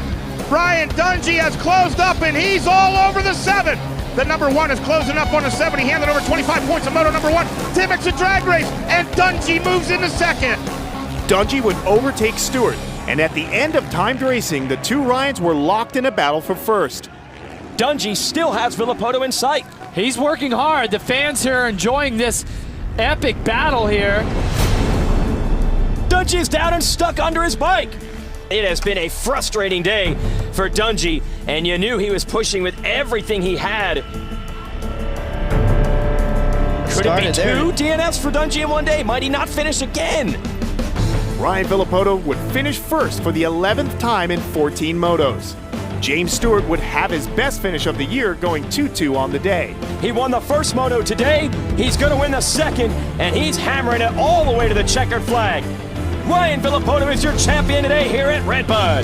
Ryan Dungey has closed up, and he's all over the 7. The number 1 is closing up on a 7. He handed over 25 points to Moto number 1. Timmick's a drag race, and Dungey moves into second. Dungey would overtake Stewart, and at the end of timed racing, the two Ryans were locked in a battle for first. Dungey still has Villopoto in sight. He's working hard. The fans here are enjoying this epic battle here. Dungey is down and stuck under his bike. It has been a frustrating day for Dungey, and you knew he was pushing with everything he had. Could it be 2 DNFs for Dungey in one day? Might he not finish again? Ryan Villopoto would finish first for the 11th time in 14 motos. James Stewart would have his best finish of the year, going 2-2 on the day. He won the first moto today, he's going to win the second, and he's hammering it all the way to the checkered flag. Ryan Villopoto is your champion today here at Redbud.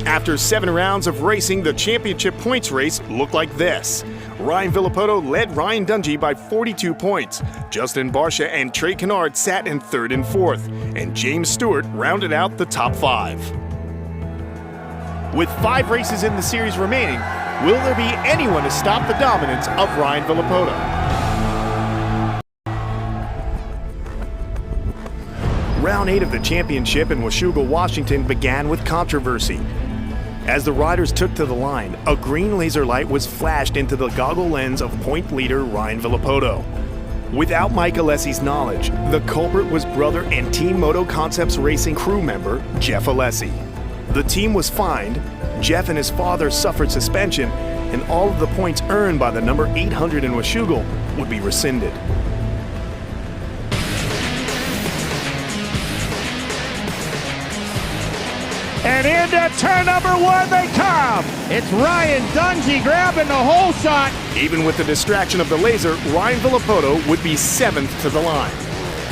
After 7 rounds of racing, the championship points race looked like this. Ryan Villopoto led Ryan Dungey by 42 points. Justin Barcia and Trey Kennard sat in 3rd and 4th, and James Stewart rounded out the top 5. With 5 races in the series remaining, will there be anyone to stop the dominance of Ryan Villopoto? Round 8 of the championship in Washougal, Washington began with controversy. As the riders took to the line, a green laser light was flashed into the goggle lens of point leader Ryan Villopoto. Without Mike Alessi's knowledge, the culprit was brother and Team Moto Concepts Racing crew member Jeff Alessi. The team was fined, Jeff and his father suffered suspension, and all of the points earned by the number 800 in Washougal would be rescinded. And into turn number 1 they come. It's Ryan Dungey grabbing the whole shot. Even with the distraction of the laser, Ryan Villopoto would be 7th to the line.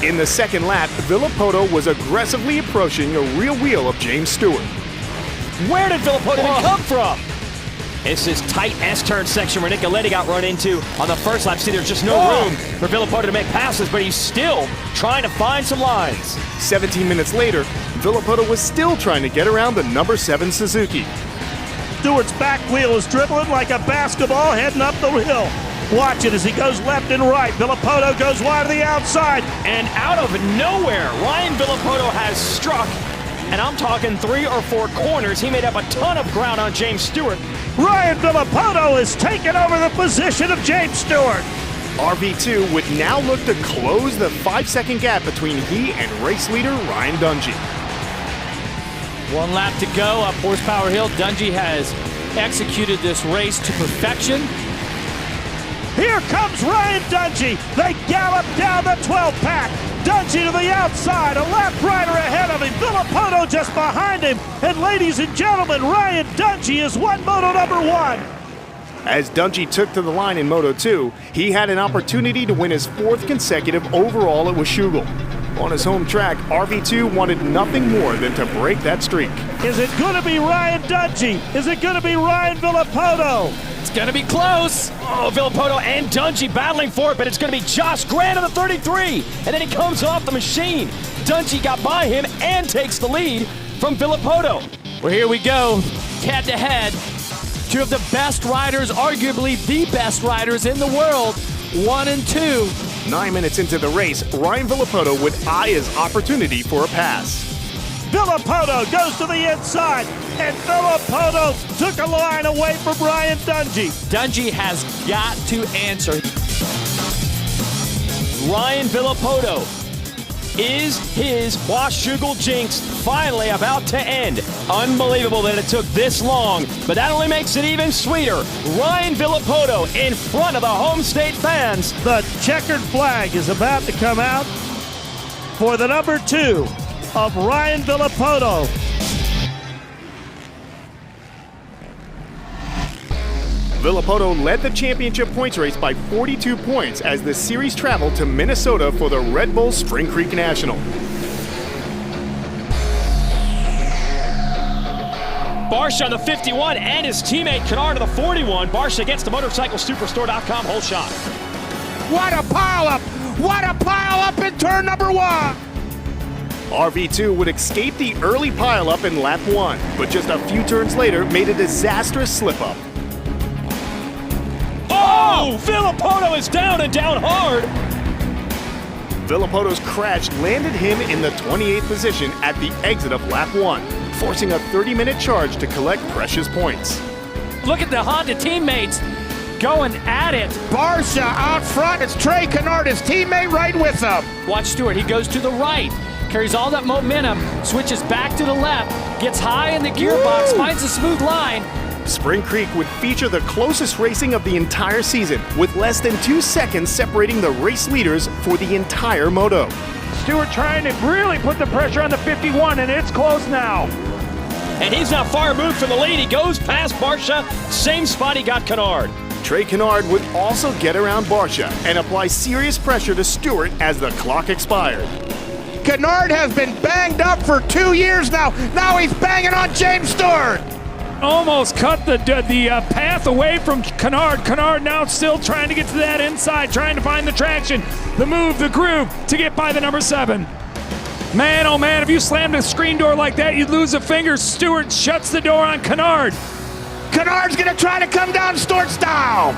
In the second lap, Villopoto was aggressively approaching a rear wheel of James Stewart. Where did Villopoto even come from? It's this tight S-turn section where Nicoletti got run into on the first lap. See, there's just no room for Villopoto to make passes, but he's still trying to find some lines. 17 minutes later, Villopoto was still trying to get around the number 7 Suzuki. Stewart's back wheel is dribbling like a basketball heading up the hill. Watch it as he goes left and right. Villopoto goes wide to the outside. And out of nowhere, Ryan Villopoto has struck. And I'm talking 3 or 4 corners. He made up a ton of ground on James Stewart. Ryan Villopoto is taking over the position of James Stewart. RV2 would now look to close the 5-second gap between he and race leader Ryan Dungey. 1 lap to go up Horsepower Hill. Dungey has executed this race to perfection. Here comes Ryan Dungey. They gallop down the 12-pack. Dungey to the outside, a left rider ahead of him. Villopoto just behind him. And ladies and gentlemen, Ryan Dungey has won Moto number 1. As Dungey took to the line in Moto 2, he had an opportunity to win his 4th consecutive overall at Washougal. On his home track, RV2 wanted nothing more than to break that streak. Is it going to be Ryan Dungey? Is it going to be Ryan Villopoto? It's going to be close. Oh, Villopoto and Dungey battling for it, but it's going to be Josh Grant on the 33. And then he comes off the machine. Dungey got by him and takes the lead from Villopoto. Well, here we go, head-to-head. 2 of the best riders, arguably the best riders in the world, 1 and 2. 9 minutes into the race, Ryan Villopoto would eye his opportunity for a pass. Villopoto goes to the inside, and Villopoto took a line away from Ryan Dungey. Dungey has got to answer. Ryan Villopoto, is his Washougal jinx finally about to end? Unbelievable that it took this long, but that only makes it even sweeter. Ryan Villopoto in front of the home state fans. The checkered flag is about to come out for the number 2 of Ryan Villopoto. Villopoto led the championship points race by 42 points as the series traveled to Minnesota for the Red Bull Spring Creek National. Barcia on the 51 and his teammate Kennard on the 41. Barcia gets to MotorcycleSuperstore.com whole shot. What a pileup! What a pileup in turn number 1! RV2 would escape the early pileup in lap 1, but just a few turns later made a disastrous slip-up. Oh, Villopoto is down and down hard. Villopoto's crash landed him in the 28th position at the exit of lap 1, forcing a 30-minute charge to collect precious points. Look at the Honda teammates going at it. Barsha out front. It's Trey Canard, his teammate, right with him. Watch Stewart. He goes to the right, carries all that momentum, switches back to the left, gets high in the gearbox, finds a smooth line. Spring Creek would feature the closest racing of the entire season, with less than 2 seconds separating the race leaders for the entire moto. Stewart trying to really put the pressure on the 51, and it's close now. And he's not far removed from the lead. He goes past Barsha, same spot he got Canard. Trey Canard would also get around Barsha and apply serious pressure to Stewart as the clock expired. Canard has been banged up for 2 years now. Now he's banging on James Stewart. Almost cut the path away from Canard. Canard now still trying to get to that inside, trying to find the traction, the move, the groove to get by the number 7. Man, oh man, if you slammed a screen door like that, you'd lose a finger. Stewart shuts the door on Canard. Canard's gonna try to come down Stewart style.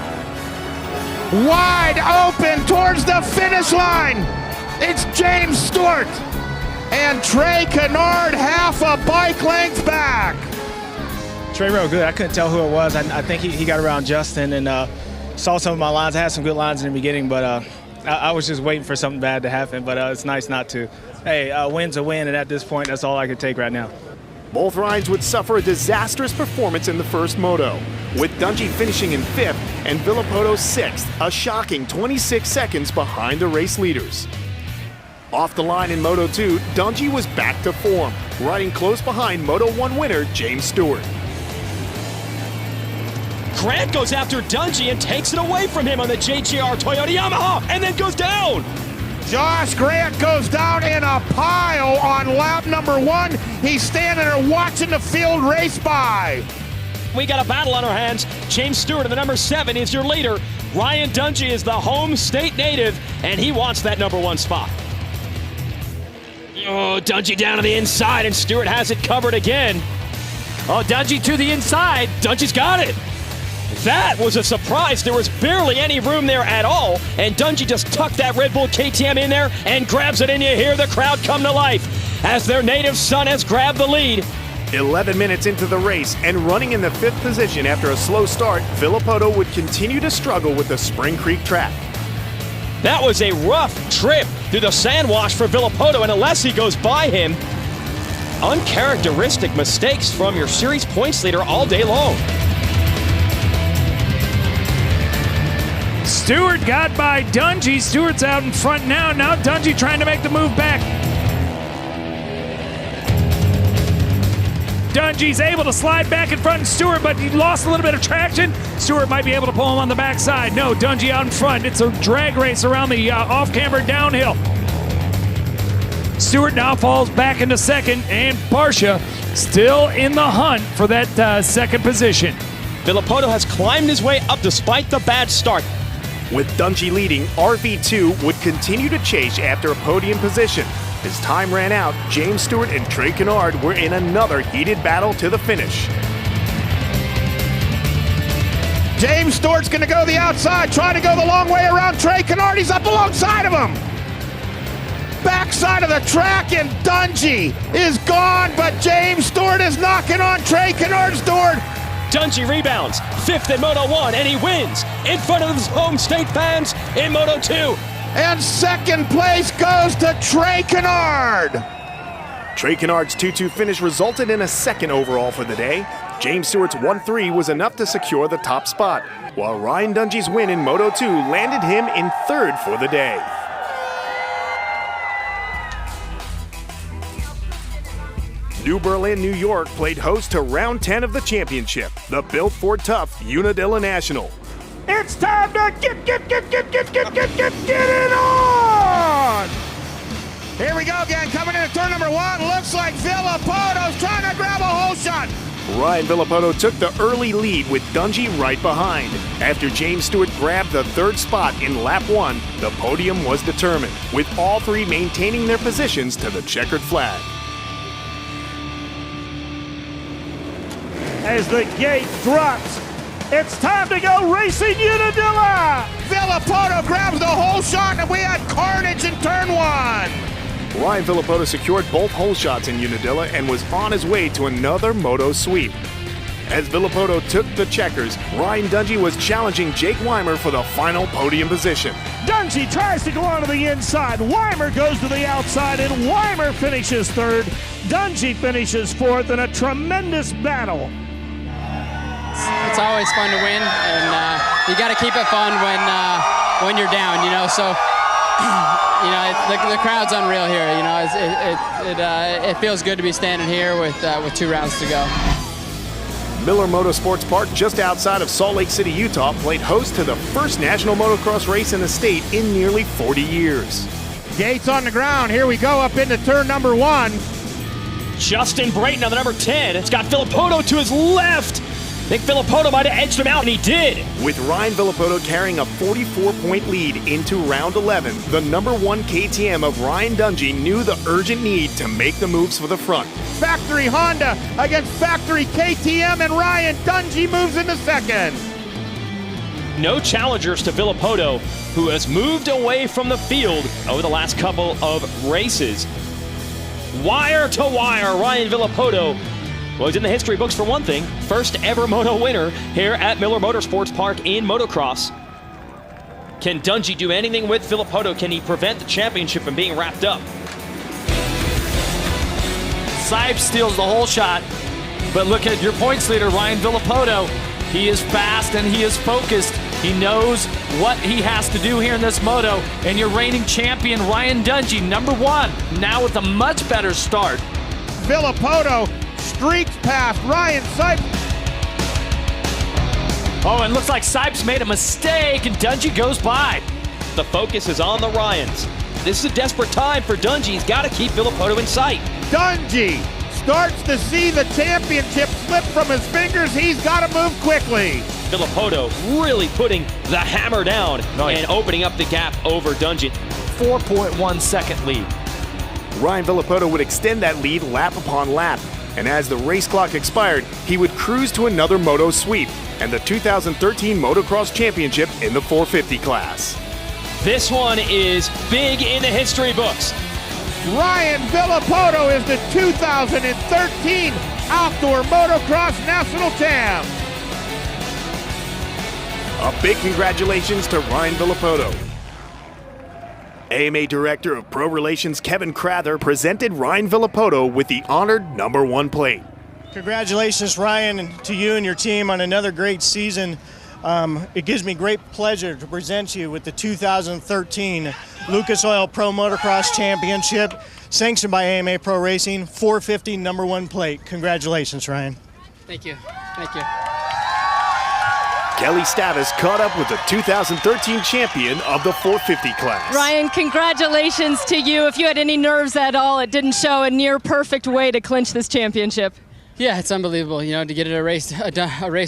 Wide open towards the finish line. It's James Stewart and Trey Canard half a bike length back. Trey real good. I couldn't tell who it was. I think he got around Justin and saw some of my lines. I had some good lines in the beginning, but I was just waiting for something bad to happen, but it's nice not to. Hey, a win's a win, and at this point, that's all I could take right now. Both Ryans would suffer a disastrous performance in the first moto, with Dungey finishing in 5th and Villopoto 6th, a shocking 26 seconds behind the race leaders. Off the line in Moto 2, Dungey was back to form, riding close behind Moto 1 winner James Stewart. Grant goes after Dungey and takes it away from him on the JGR Toyota Yamaha and then goes down. Josh Grant goes down in a pile on lap number 1. He's standing there watching the field race by. We got a battle on our hands. James Stewart in the number 7 is your leader. Ryan Dungey is the home state native, and he wants that number 1 spot. Oh, Dungey down to the inside, and Stewart has it covered again. Oh, Dungey to the inside. Dungey's got it. That was a surprise. There was barely any room there at all, and Dungey just tucked that Red Bull KTM in there and grabs it, and you hear the crowd come to life as their native son has grabbed the lead. 11 minutes into the race and running in the 5th position after a slow start, Villopoto would continue to struggle with the Spring Creek track. That was a rough trip through the sand wash for Villopoto, and unless he goes by him, uncharacteristic mistakes from your series points leader all day long. Stewart got by Dungey. Stewart's out in front now. Now Dungey trying to make the move back. Dungey's able to slide back in front of Stewart, but he lost a little bit of traction. Stewart might be able to pull him on the backside. No, Dungey out in front. It's a drag race around the off-camber downhill. Stewart now falls back into 2nd, and Barsha still in the hunt for that 2nd position. Villopoto has climbed his way up despite the bad start. With Dungey leading, RV2 would continue to chase after a podium position. As time ran out, James Stewart and Trey Canard were in another heated battle to the finish. James Stewart's going to go the outside, trying to go the long way around Trey Canard. He's up alongside of him. Backside of the track, and Dungey is gone, but James Stewart is knocking on Trey Canard's door. Dungey rebounds, 5th in Moto 1, and he wins in front of his home state fans in Moto 2. And 2nd place goes to Trey Canard. Trey Canard's 2-2 finish resulted in a 2nd overall for the day. James Stewart's 1-3 was enough to secure the top spot, while Ryan Dungey's win in Moto 2 landed him in 3rd for the day. New Berlin, New York played host to round 10 of the championship, the Built Ford Tough Unadilla National. It's time to get it on! Here we go again, coming into turn number 1. Looks like Villopoto's trying to grab a hole shot. Ryan Villopoto took the early lead with Dungey right behind. After James Stewart grabbed the 3rd spot in lap 1, the podium was determined, with all 3 maintaining their positions to the checkered flag. As the gate drops, It's time to go racing Unadilla. Villapoto grabs the hole shot, and we had carnage in turn 1. Ryan Villapoto secured both hole shots in Unadilla and was on his way to another moto sweep. As Villapoto took the checkers, Ryan Dungey was challenging Jake Weimer for the final podium position. Dungey tries to go onto the inside. Weimer goes to the outside, and Weimer finishes third. Dungey finishes fourth in a tremendous battle. It's always fun to win, and you got to keep it fun when you're down, you know. So, you know, the crowd's unreal here. You know, it feels good to be standing here with 2 rounds to go. Miller Motorsports Park, just outside of Salt Lake City, Utah, played host to the first national motocross race in the state in nearly 40 years. Gates on the ground. Here we go up into turn number 1. Justin Brayton on the number 10. It's got Villapoto to his left. I think Villapoto might have edged him out, and he did. With Ryan Villapoto carrying a 44-point lead into round 11, the number 1 KTM of Ryan Dungey knew the urgent need to make the moves for the front. Factory Honda against factory KTM, and Ryan Dungey moves into second. No challengers to Villapoto, who has moved away from the field over the last couple of races. Wire to wire, Ryan Villapoto. Well, he's in the history books for one thing. First ever moto winner here at Miller Motorsports Park in motocross. Can Dungey do anything with Villapoto? Can he prevent the championship from being wrapped up? Sipes steals the whole shot, but look at your points leader, Ryan Villapoto. He is fast and he is focused. He knows what he has to do here in this moto. And your reigning champion, Ryan Dungey, number 1, now with a much better start. Villapoto streaks past Ryan Sipes. Oh, and looks like Sipes made a mistake, and Dungey goes by. The focus is on the Ryans. This is a desperate time for Dungey. He's got to keep Villapoto in sight. Dungey starts to see the championship slip from his fingers. He's got to move quickly. Villapoto really putting the hammer down and opening up the gap over Dungey. 4.1 second lead. Ryan Villapoto would extend that lead lap upon lap, and as the race clock expired, he would cruise to another moto sweep and the 2013 Motocross Championship in the 450 class. This one is big in the history books. Ryan Villapoto is the 2013 Outdoor Motocross National Champ. A big congratulations to Ryan Villapoto. AMA Director of Pro Relations Kevin Crather presented Ryan Villapoto with the honored number 1 plate. Congratulations, Ryan, and to you and your team on another great season. It gives me great pleasure to present you with the 2013 Lucas Oil Pro Motocross Championship, sanctioned by AMA Pro Racing, 450 number 1 plate. Congratulations, Ryan. Thank you. Thank you. Kelly Stavis caught up with the 2013 champion of the 450 class. Ryan, congratulations to you. If you had any nerves at all, it didn't show. A near perfect way to clinch this championship. Yeah, it's unbelievable, you know, to get it a race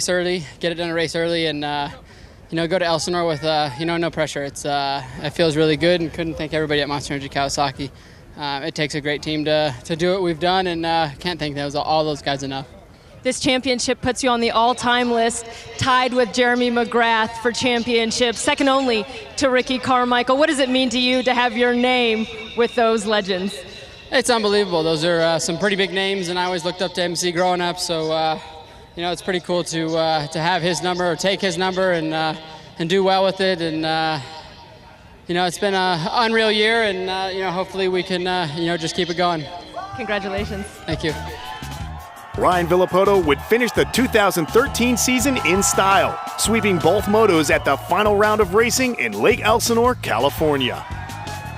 early, get it done a race early, and you know, go to Elsinore with you know, no pressure. It feels really good, and couldn't thank everybody at Monster Energy Kawasaki. It takes a great team to do what we've done, and can't thank all those guys enough. This championship puts you on the all-time list, tied with Jeremy McGrath for championship, second only to Ricky Carmichael. What does it mean to you to have your name with those legends? It's unbelievable. Those are some pretty big names, and I always looked up to MC growing up. So, you know, it's pretty cool to have his number or take his number and do well with it. And you know, it's been an unreal year, and you know, hopefully we can you know, just keep it going. Congratulations. Thank you. Ryan Villapoto would finish the 2013 season in style, sweeping both motos at the final round of racing in Lake Elsinore, California.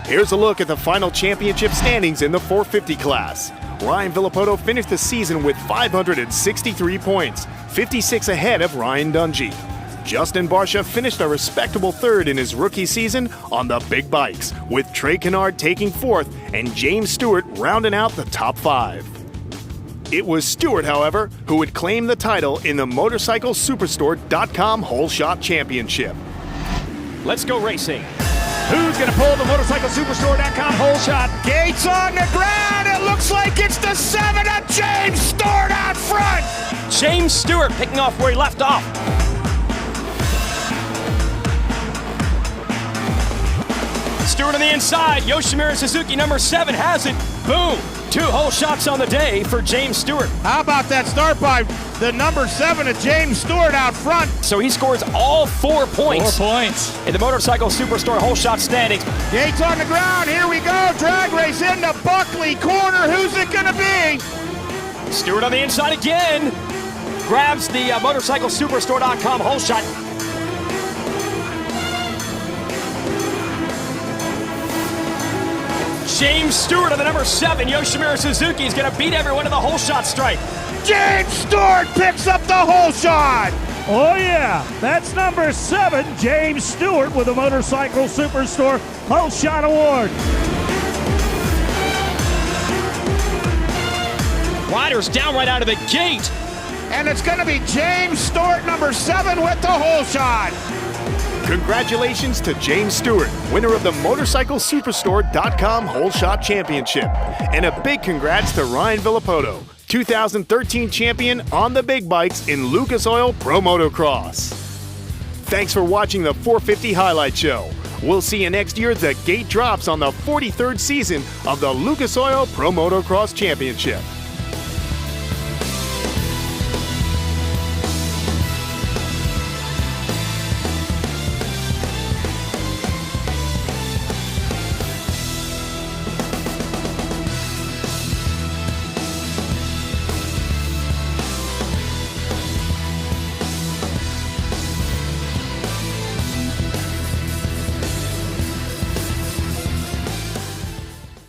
Here's a look at the final championship standings in the 450 class. Ryan Villapoto finished the season with 563 points, 56 ahead of Ryan Dungey. Justin Barsha finished a respectable third in his rookie season on the big bikes, with Trey Kennard taking fourth and James Stewart rounding out the top 5. It was Stewart, however, who would claim the title in the MotorcycleSuperstore.com Whole Shot Championship. Let's go racing. Who's going to pull the MotorcycleSuperstore.com Whole Shot? Gates on the ground. It looks like it's the 7 of James Stewart out front. James Stewart picking off where he left off. Stewart on the inside. Yoshimura Suzuki, number 7, has it. Boom. 2 hole shots on the day for James Stewart. How about that start by the number 7 of James Stewart out front? So he scores all 4 points. 4 points. In the Motorcycle Superstore hole shot standings. Gates on the ground. Here we go. Drag race into Buckley corner. Who's it going to be? Stewart on the inside again. Grabs the MotorcycleSuperstore.com hole shot. James Stewart on the number 7, Yoshimura Suzuki, is going to beat everyone to the hole shot strike. James Stewart picks up the hole shot. Oh yeah, that's number 7, James Stewart, with the Motorcycle Superstore Hole Shot Award. Riders down right out of the gate. And it's going to be James Stewart, number 7, with the hole shot. Congratulations to James Stewart, winner of the MotorcycleSuperstore.com Hole Shot Championship. And a big congrats to Ryan Villapoto, 2013 champion on the big bikes in Lucas Oil Pro Motocross. Thanks for watching the 450 Highlight Show. We'll see you next year as the gate drops on the 43rd season of the Lucas Oil Pro Motocross Championship.